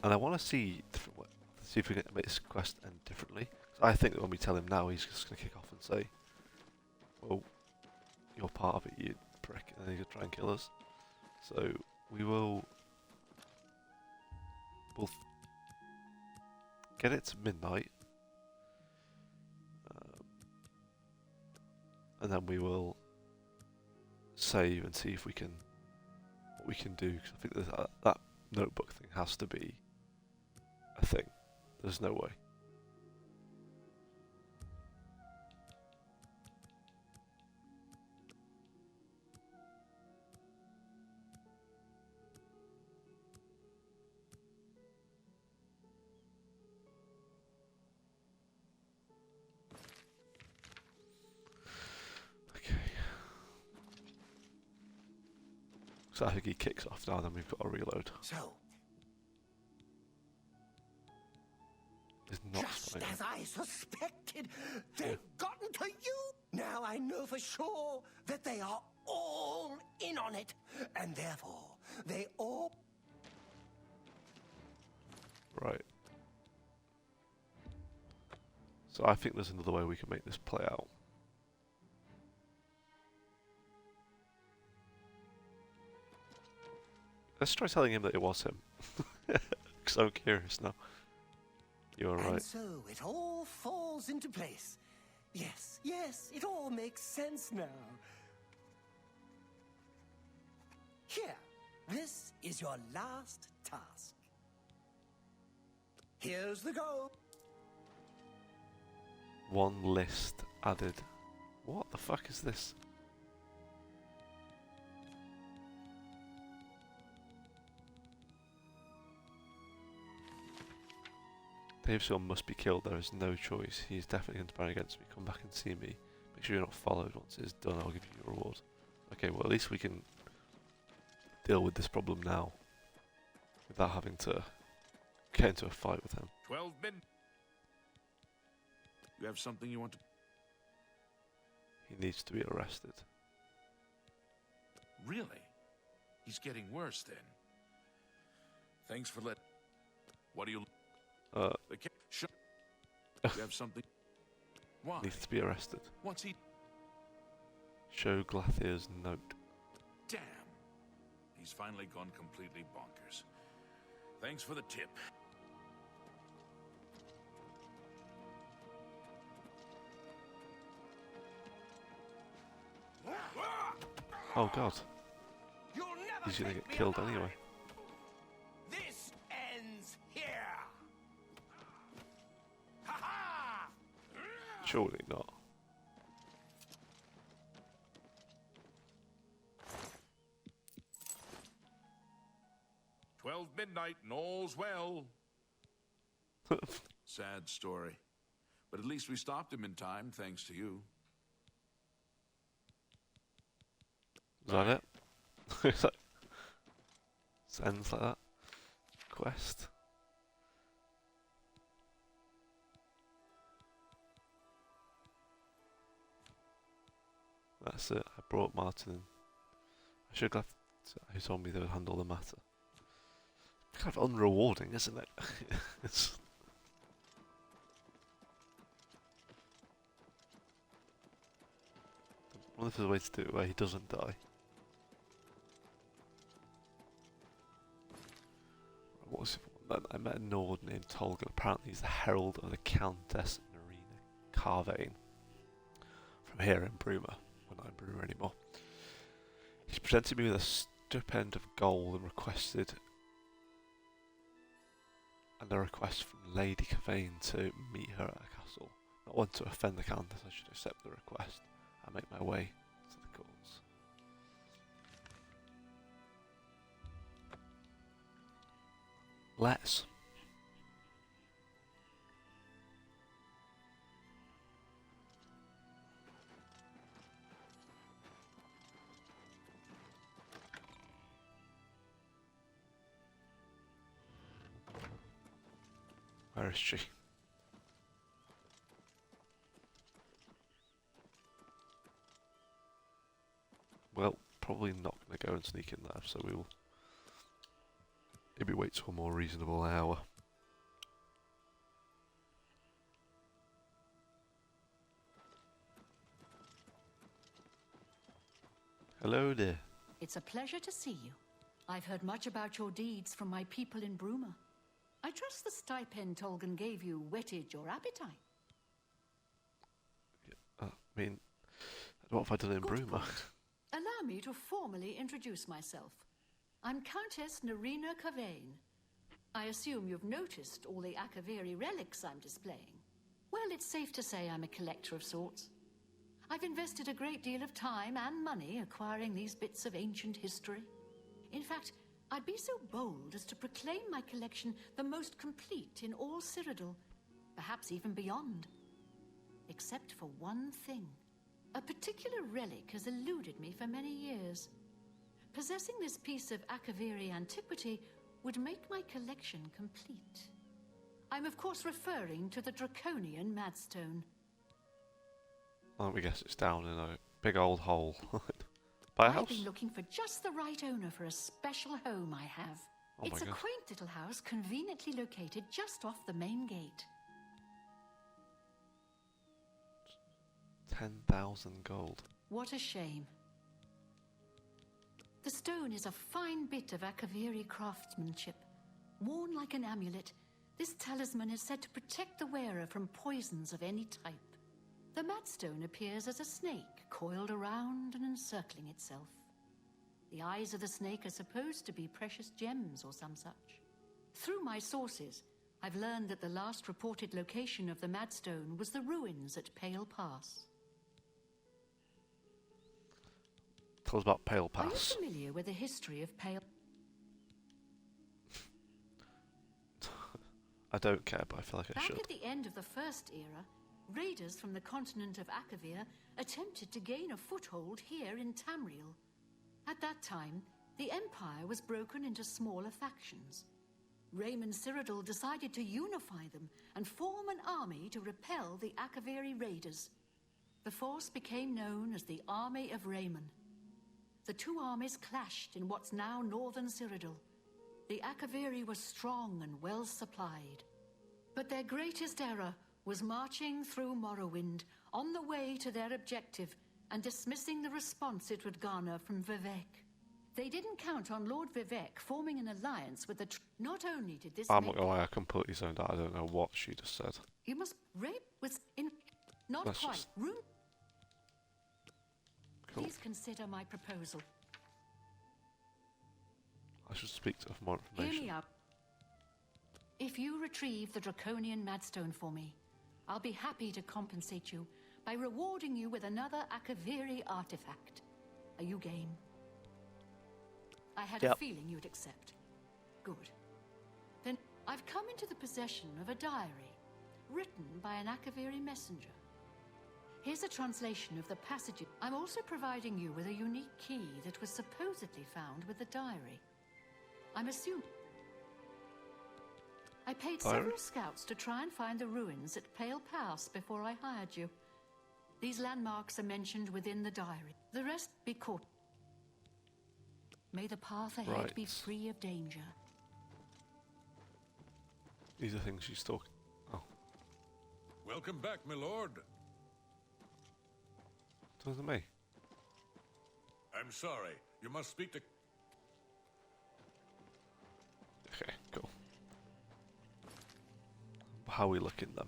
And I want to see if we can make this quest end differently. 'Cause I think that when we tell him now, he's just going to kick off and say, well, you're part of it, you prick, and then he's going to try and kill us. So, we'll get it to midnight. And then we will save and see if we can, what we can do. Because I think that notebook thing has to be a thing. There's no way. So I think he kicks off now, then we've got to reload. So, It's not just spawning. as I suspected, they've gotten to you. Now I know for sure that they are all in on it, and therefore they all. Right. So I think there's another way we can make this play out. Let's try telling him that it was him. Because I'm curious now. You're And right. so it all falls into place. Yes, yes, it all makes sense now. Here, this is your last task. Here's the goal. One list added. What the fuck is this? Daveson must be killed. There is no choice. He is definitely conspiring against me. Come back and see me. Make sure you're not followed. Once it is done, I'll give you your reward. Okay, well at least we can deal with this problem now without having to get into a fight with him. 12 min. You have something you want to... He needs to be arrested. Really? He's getting worse then. Thanks for let... What do you... The Sure. You have something... Why? Needs to be arrested. What's he... Show Glathier's note. Damn. He's finally gone completely bonkers. Thanks for the tip. Oh god, You'll never he's gonna take get me killed alive. anyway. This ends here. Ha ha! Surely not. Midnight and all's well. Sad story. But at least we stopped him in time, thanks to you. Is that it? Is that... Ends like that? Quest? That's it. I brought Martin in. I should have left who told me they would handle the matter. Kind of unrewarding, isn't it? It's... wonder if there's a way to do it where he doesn't die. What was it? I met a Nord named Tolga. Apparently he's the herald of the Countess Narina Carvane. From here in Bruma. We're not in Bruma anymore. He's presented me with a stipend of gold and requested a request from Lady Carvane to meet her at a castle. Not one to offend the Countess, I should accept the request and make my way to the courts. Let's. Where is she? Well, probably not going to go and sneak in there, so we will maybe wait till a more reasonable hour. Hello there. It's a pleasure to see you. I've heard much about your deeds from my people in Bruma. I trust the stipend Tolgan gave you whetted your appetite. I mean, what have I done in Good Bruma? point. Allow me to formally introduce myself. I'm Countess Narina Carvane. I assume you've noticed all the Akaviri relics I'm displaying. Well, it's safe to say I'm a collector of sorts. I've invested a great deal of time and money acquiring these bits of ancient history. In fact, I'd be so bold as to proclaim my collection the most complete in all Cyrodiil, perhaps even beyond. Except for one thing. A particular relic has eluded me for many years. Possessing this piece of Akaviri antiquity would make my collection complete. I'm of course referring to the Draconian Madstone. Oh, we guess it's down in a big old hole. By a I've house? been looking for just the right owner for a special home I have. Oh It's my a God. quaint little house conveniently located just off the main gate. 10,000 gold. What a shame. The stone is a fine bit of Akaviri craftsmanship. Worn like an amulet, this talisman is said to protect the wearer from poisons of any type. The Madstone appears as a snake, coiled around and encircling itself. The eyes of the snake are supposed to be precious gems or some such. Through my sources, I've learned that the last reported location of the Madstone was the ruins at Pale Pass. Tell us about Pale Are you Pass. familiar with the history of Pale? I don't care, but I feel like I Back should. at the end of the First Era, raiders from the continent of Akavir attempted to gain a foothold here in Tamriel. At that time, the Empire was broken into smaller factions. Raymond Cyrodiil decided to unify them and form an army to repel the Akaviri raiders. The force became known as the Army of Raymond. The two armies clashed in what's now northern Cyrodiil. The Akaviri were strong and well supplied. But their greatest error was marching through Morrowind on the way to their objective and dismissing the response it would garner from Vivek. They didn't count on Lord Vivek forming an alliance with the... Not only did this I'm make... not gonna lie, I completely zoned out. I don't know what she just said. You must... Rape was in... Not Let's quite. just- Room... Cool. Please consider my proposal. I should speak to her for more Hear information. me out. If you retrieve the Draconian Madstone for me, I'll be happy to compensate you by rewarding you with another Akaviri artifact. Are you game? I had a Yep. feeling you'd accept. Good. Then I've come into the possession of a diary written by an Akaviri messenger. Here's a translation of the passages. I'm also providing you with a unique key that was supposedly found with the diary. I'm assuming... I paid Diary? several scouts to try and find the ruins at Pale Pass before I hired you. These landmarks are mentioned within the diary. The rest be caught. May the path ahead be Right. free of danger. These are things she's talking. Oh, Welcome back, my lord. doesn't me. I'm sorry. You must speak to... Okay, cool. How are we looking then?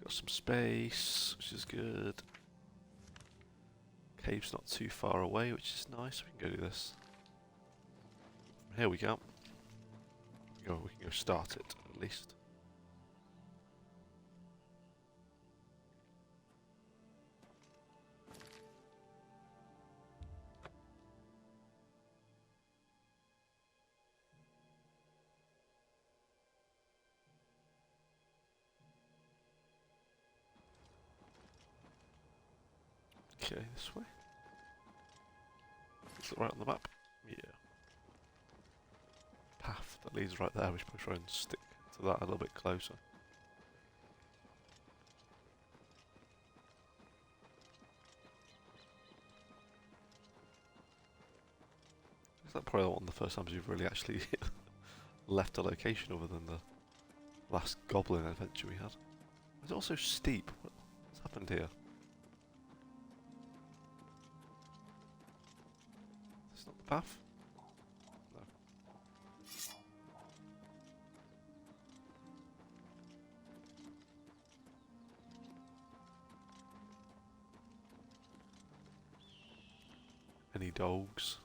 Got some space, which is good. Cave's not too far away, which is nice. We can go do this. Here we go. We can go start it, at least. Okay, this way. Is it right on the map? Yeah. Path that leads right there. We should probably try and stick to that a little bit closer. Is that probably one of the first times you've really actually left a location other than the last goblin adventure we had? It's also steep. What's happened here? Is this not the path? No. Any dogs?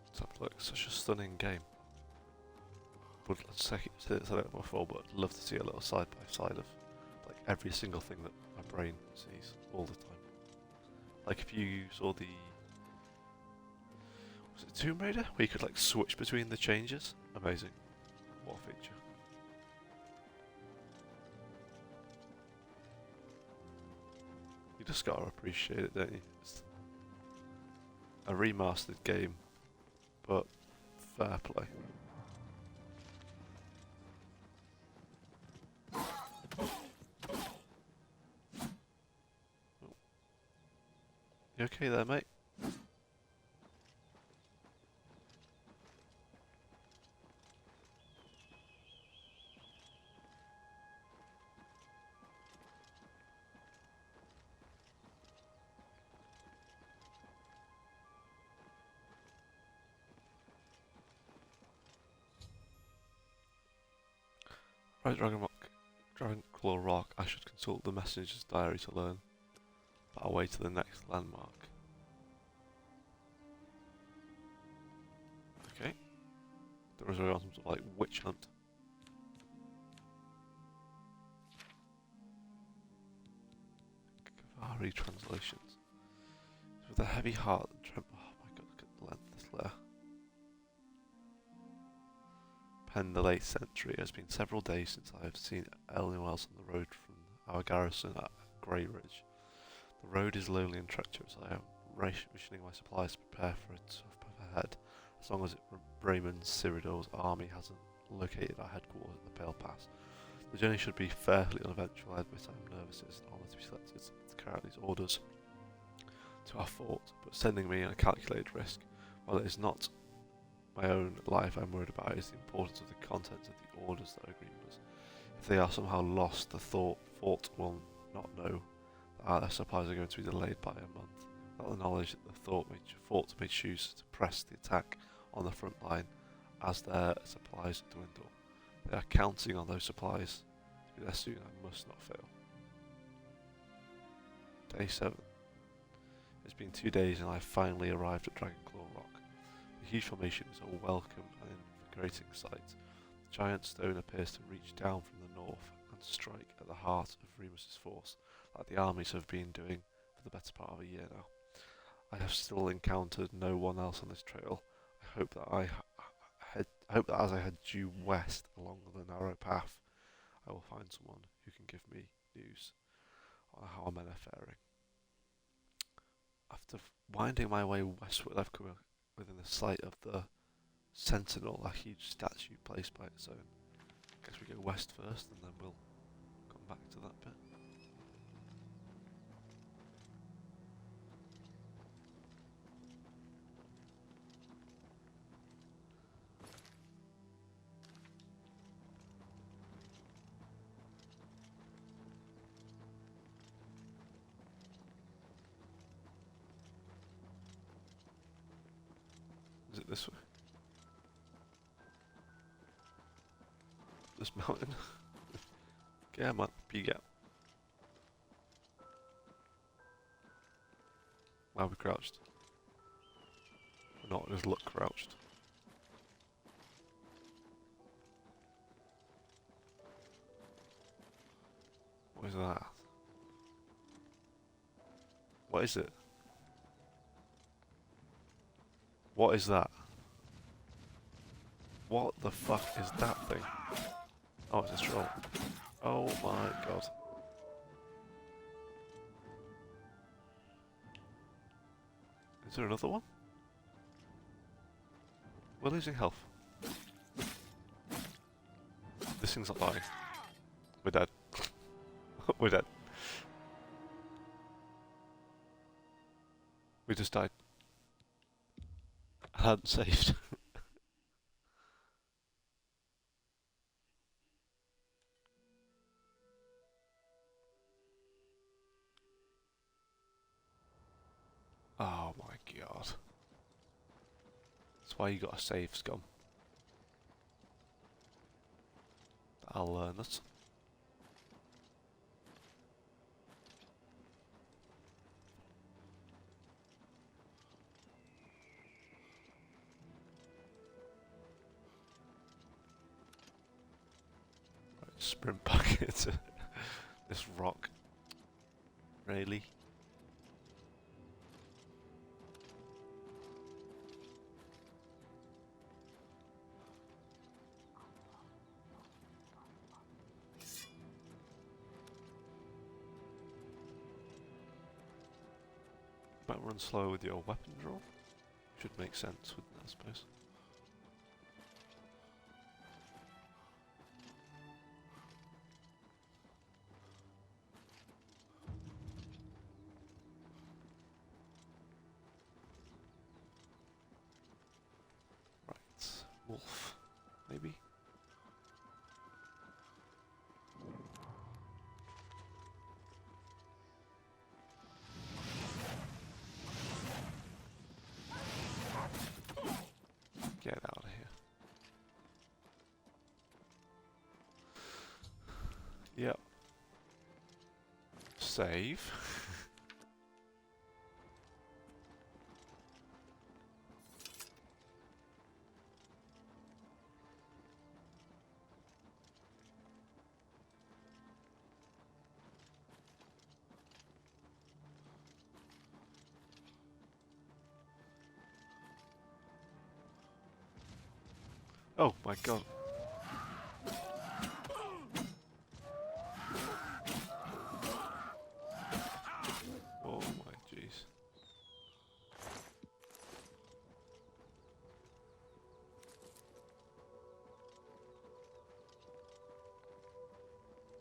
Let's have a look. Such a stunning game. Would said it before, but I'd love to see a little side by side of like every single thing that my brain sees all the time. Like if you saw the was it Tomb Raider, where you could like switch between the changes? Amazing. What a feature. You just gotta appreciate it, don't you? It's a remastered game, but fair play. You okay there, mate? Right, Dragonclaw Rock. I should consult the messenger's diary to learn our way to the next landmark. Okay. There was some sort of like witch hunt. Kavari translations. With a heavy heart and tremble. Oh my god, look at the length of this letter. Penned the late century. It has been several days since I have seen anyone else on the road from our garrison at Grey Ridge. The road is lonely and treacherous. I am rationing my supplies to prepare for a tough path ahead, as long as Raymond Cyrodiil's army hasn't located our headquarters at the Pale Pass. The journey should be fairly uneventful. I admit I am nervous. It is an honour to be selected to carry out these orders to our fort, but sending me on a calculated risk. While it is not my own life I'm worried about, is the importance of the contents of the orders that are agreed with us. If they are somehow lost, the fort will not know that our supplies are going to be delayed by a month. Without the knowledge that the fort may choose to press the attack on the front line as their supplies dwindle. They are counting on those supplies to be there soon. I must not fail. Day 7. It's been 2 days and I finally arrived at Dragonclaw Rock. The huge formation is a welcome and invigorating sight. The giant stone appears to reach down from the north and strike at the heart of Remus's force, like the armies have been doing for the better part of a year now. I have still encountered no one else on this trail. I hope that as I head due west along the narrow path, I will find someone who can give me news on how our men are faring. After winding my way westward, I've come within the sight of the Sentinel, a huge statue placed by its own. Guess we go west first and then we'll come back to that bit. this mountain. Yeah, man, you get. Why are we crouched? We're not, just look crouched. What is that? What is it? What is that? What the fuck is that thing? Oh, it's a troll. Oh my god. Is there another one? We're losing health. This thing's not dying. We're dead. We're dead. We just died. I hadn't saved. Oh my god. That's why you gotta save, scum. I'll learn it. Right, sprint back into this rock. Really? Might run slow with your weapon draw. Should make sense, wouldn't it, I suppose? Right, wolf, maybe? Get out of here. Yep. Save. Oh my god. Oh my jeez.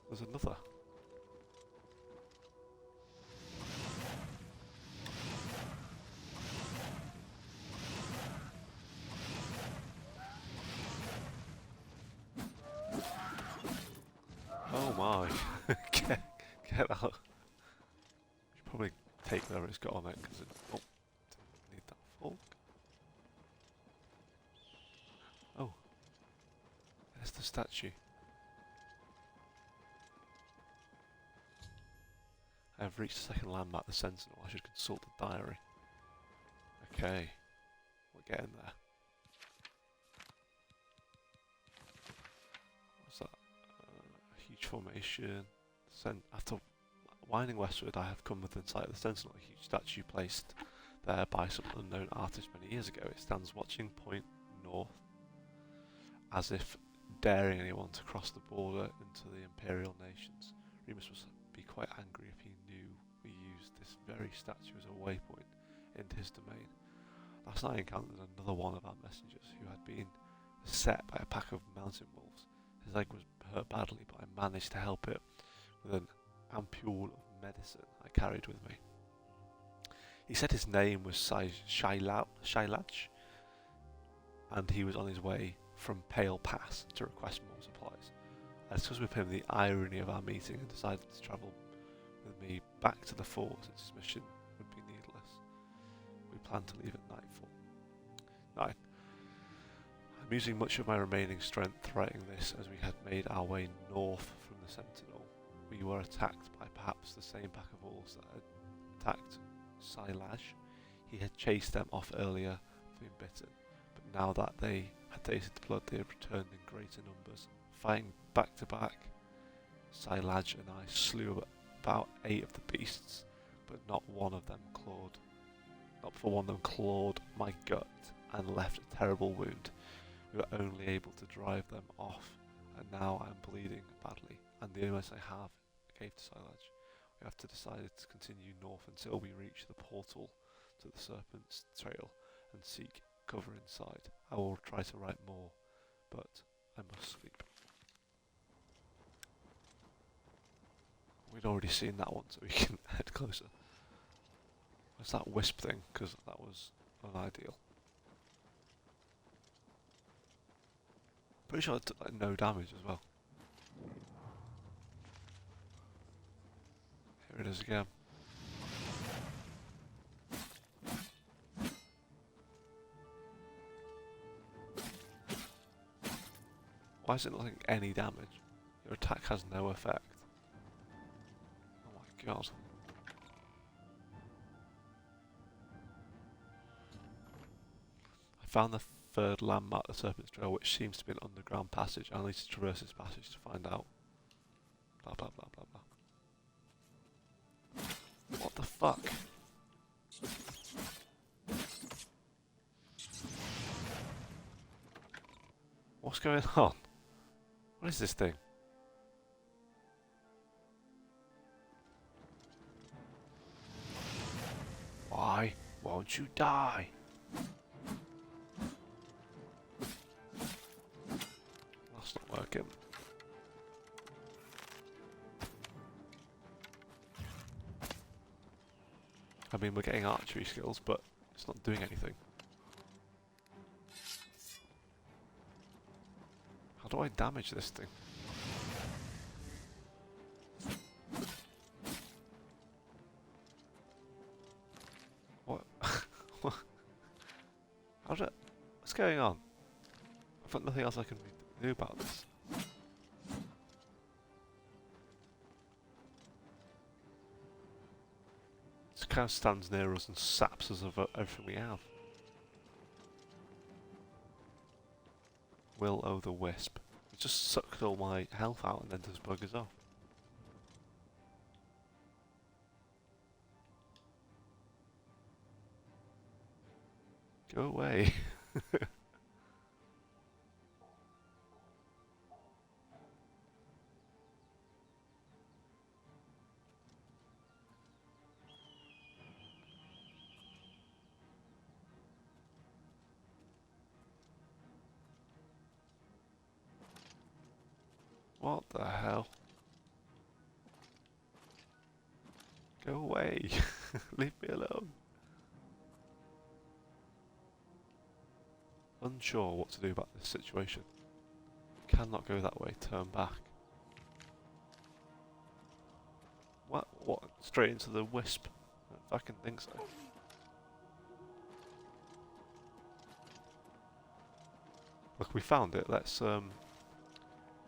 There's another. Oh my. Get out. Should probably take whatever it's got on it because it. Oh, didn't need that fork. Oh, there's the statue. I have reached the second landmark, the Sentinel. I should consult the diary. Okay, we're getting there. What's that? A huge formation. After winding westward, I have come within sight of the Sentinel, a huge statue placed there by some unknown artist many years ago. It stands watching point north, as if daring anyone to cross the border into the Imperial nations. Remus must be quite angry if he knew we used this very statue as a waypoint into his domain. Last night I encountered another one of our messengers who had been beset by a pack of mountain wolves. His leg was hurt badly, but I managed to help it with an ampule of medicine I carried with me. He said his name was Shailaj, and he was on his way from Pale Pass to request more supplies. I discussed with him the irony of our meeting and decided to travel with me back to the fort since his mission would be needless. We planned to leave at nightfall. I'm using much of my remaining strength fighting this as we had made our way north from the Sentinel. We were attacked by perhaps the same pack of wolves that had attacked Silaj. He had chased them off earlier, being bitten, but now that they had tasted the blood, they had returned in greater numbers. Fighting back to back, Silaj and I slew about 8 of the beasts, but not for one of them clawed my gut and left a terrible wound. We were only able to drive them off, and now I am bleeding badly, and the only I have gave to Silaj. We have to decide to continue north until we reach the portal to the Serpent's Trail and seek cover inside. I will try to write more, but I must sleep. We'd already seen that one, so we can head closer. What's that wisp thing? Because that was unideal. Pretty sure it took like no damage as well. Here it is again. Why is it not taking any damage? Your attack has no effect. Oh my god. I found the third landmark, the Serpent's Trail, which seems to be an underground passage. I need to traverse this passage to find out. Blah blah blah blah blah. What the fuck? What's going on? What is this thing? Why won't you die? That's not working. I mean, we're getting archery skills, but it's not doing anything. How do I damage this thing? What? What's going on? I've got nothing else I can do about this. It kind of stands near us and saps us of everything we have. Will-o'-the-wisp. It just sucked all my health out and then just buggers off. Go away. What the hell? Go away. Leave me alone. Unsure what to do about this situation. Cannot go that way, turn back. What? What? Straight into the wisp? I don't fucking think so. Look, we found it. Let's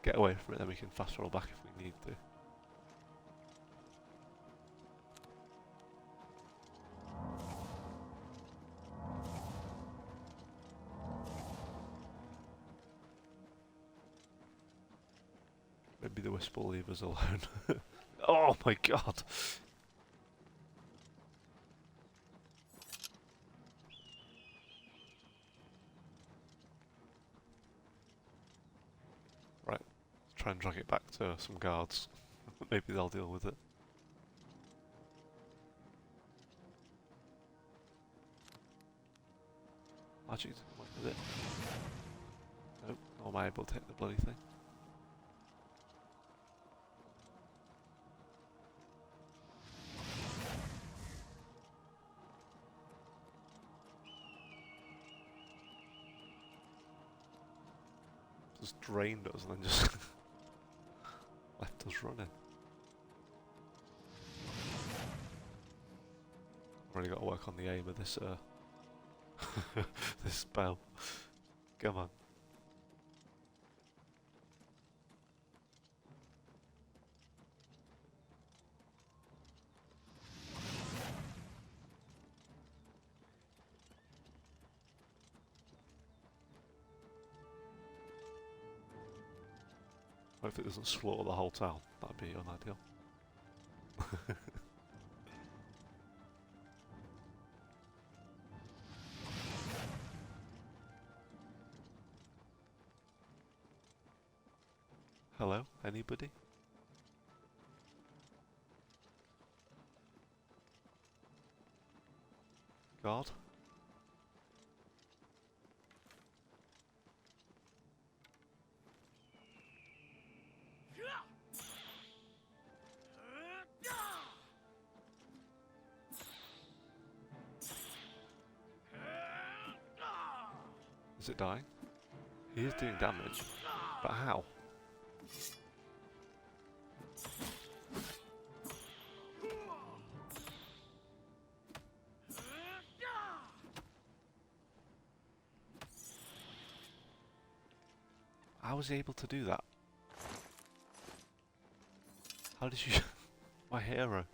get away from it, then we can fast roll back if we need to. Maybe the wisp will leave us alone. Oh my god! Right, let's try and drag it back to some guards. Maybe they'll deal with it. Magic doesn't work with it. Nope, nor am I able to hit the bloody thing. Just drained us and then just left us running. Really got to work on the aim of this this spell. Come on. Hopefully it doesn't slaughter the whole town. That'd be unideal. Hello? Anybody? God? Is it dying? He is doing damage, but how? How was he able to do that? How did you... My hero.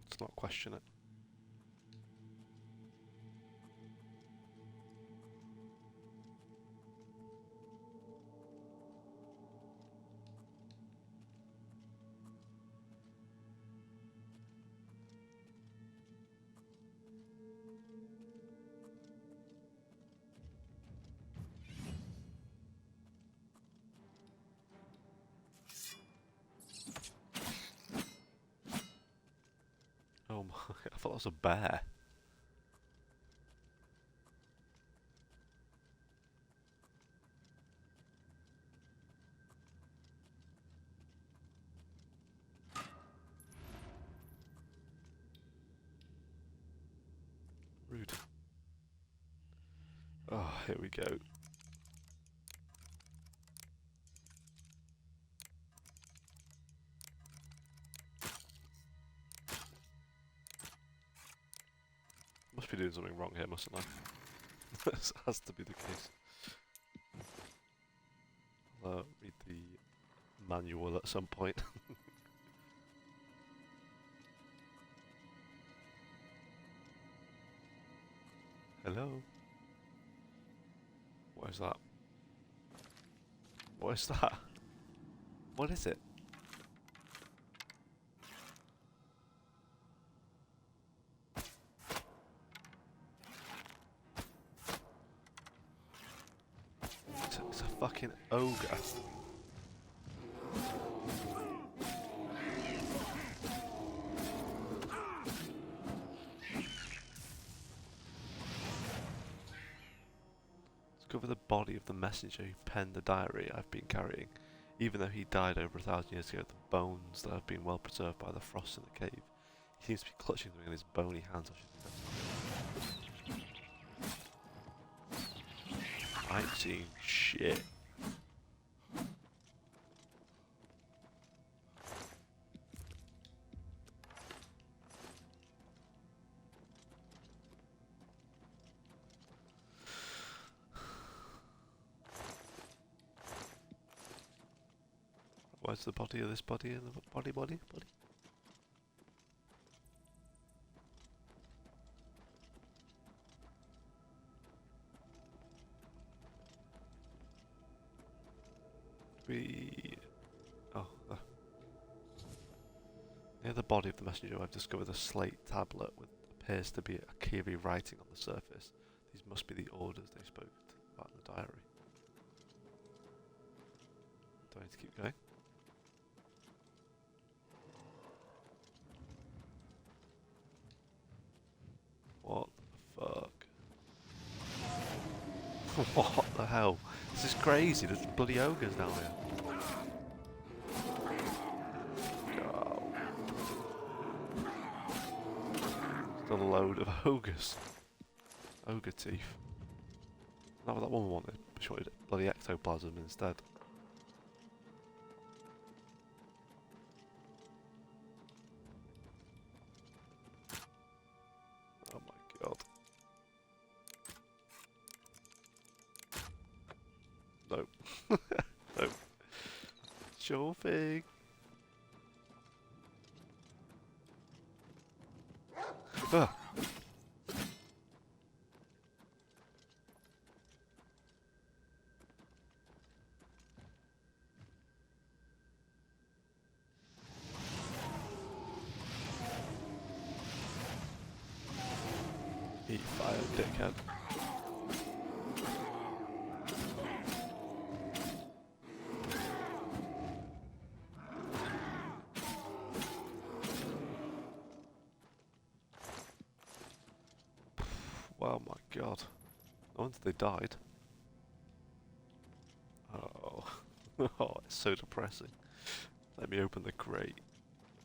Let's not question it. Oh my, I thought that was a bear. Rude. Oh, here we go. Must be doing something wrong here, mustn't I? This has to be the case. I'll read the manual at some point. Hello? What is that? What is that? What is it? It's a fucking ogre. Discover the body of the messenger who penned the diary I've been carrying. Even though he died over 1,000 years ago, the bones that have been well preserved by the frost in the cave. He seems to be clutching them in his bony hands. I ain't seeing shit. Where's the body of this body and the body? Oh, near the body of the messenger, I've discovered a slate tablet with appears to be a Kiri writing on the surface. These must be the orders they spoke about in the diary. Do I need to keep going? What the fuck? What the hell? This is crazy, there's bloody ogres down here. Oh. There's a load of ogres. Ogre teeth. Not what that woman wanted. She wanted bloody ectoplasm instead. Oh my god. Nope. Nope. Sure thing. Ah. Eat fire, dickhead. Oh my god. No wonder they died. Oh. Oh, it's so depressing. Let me open the crate.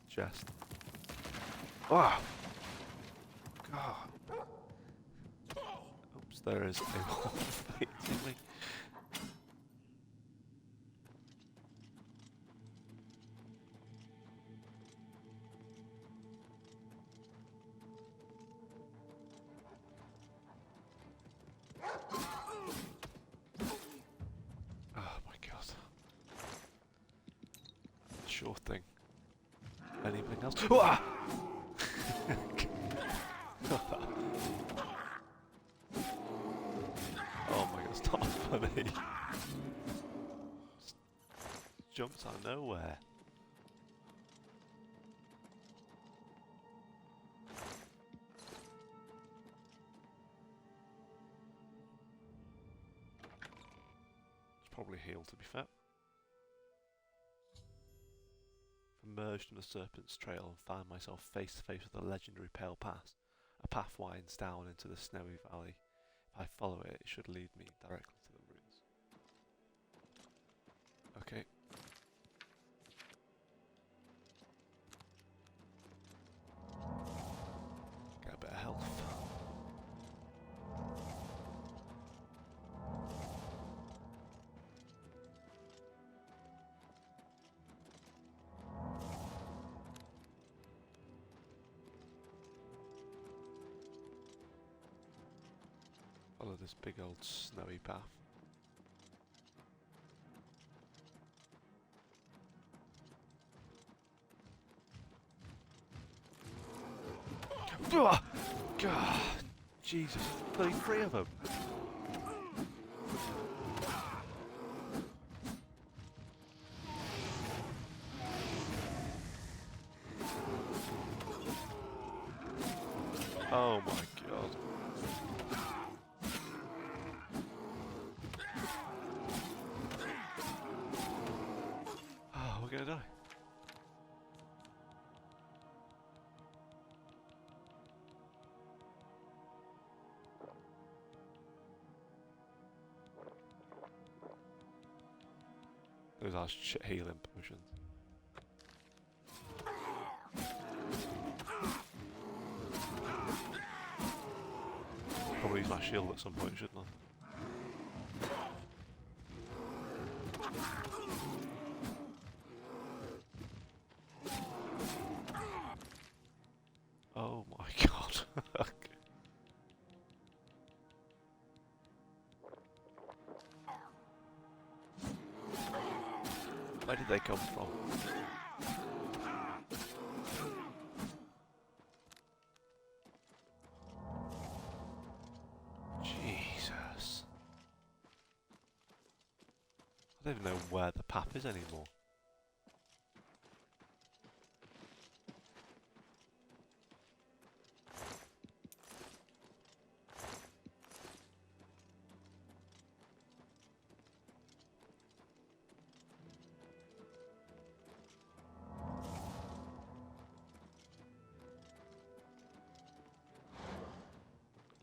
Chest. Ah! God. Oops, there is a wolf facing me. Oh my god. Sure thing. Anything else? Ah! Oh my god, it's not funny. Just jumps out of nowhere. It's probably healed, to be fair. Emerged on the Serpent's Trail and found myself face to face with a legendary pale path. A path winds down into the snowy valley. If I follow it, it should lead me directly to the ruins. Okay. Get a bit of health. Follow this big old snowy path. God, Jesus, bloody three of them. Oh my god. Oh, we're gonna die. Those are shit healing potions. Probably use my shield at some point, shouldn't I? Oh my god. Okay. Where did they come from? Jesus. I don't even know where the path is anymore.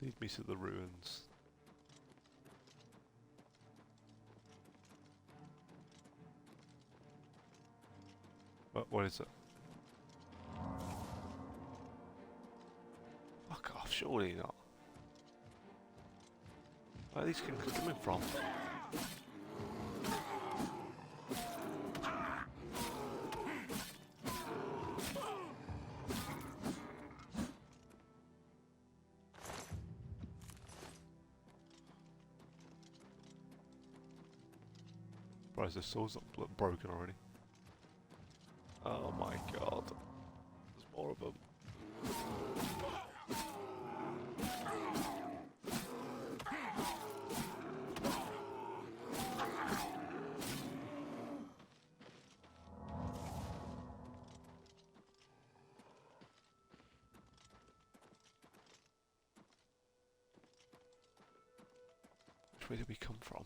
Lead me to the ruins. What is it? Fuck off, surely not. Where are these things coming from? Surprised the sword's not broken already. Oh my god. There's more of them. Which way did we come from?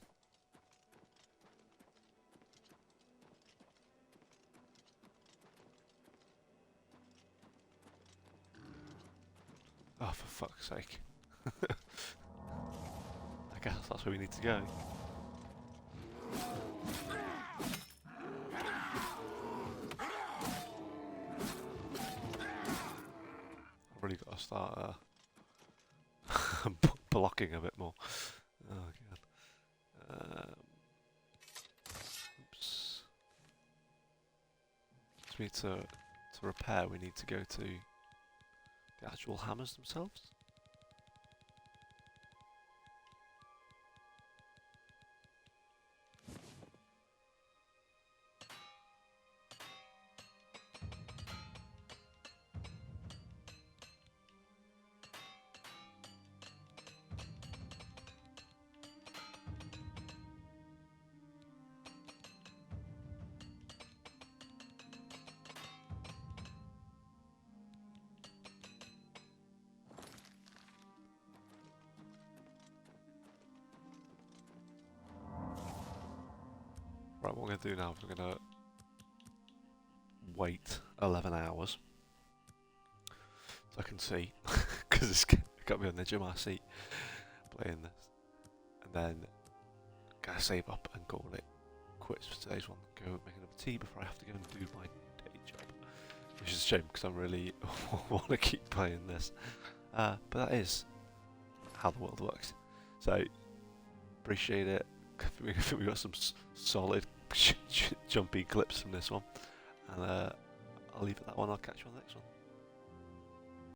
Oh, for fuck's sake. I guess that's where we need to go. I've really got to start blocking a bit more. Oh god. Oops. So we need to repair, we need to go to the actual hammers themselves. Right, what we're going to do now is we're going to wait 11 hours so I can see, because it's got me on the edge of my seat playing this, and then going to save up and call it quits for today's one, go make another tea before I have to go and do my day job, which is a shame because I really want to keep playing this, but that is how the world works. So appreciate it. I think we got some solid jumpy clips from this one, and I'll leave it at that one. I'll catch you on the next one.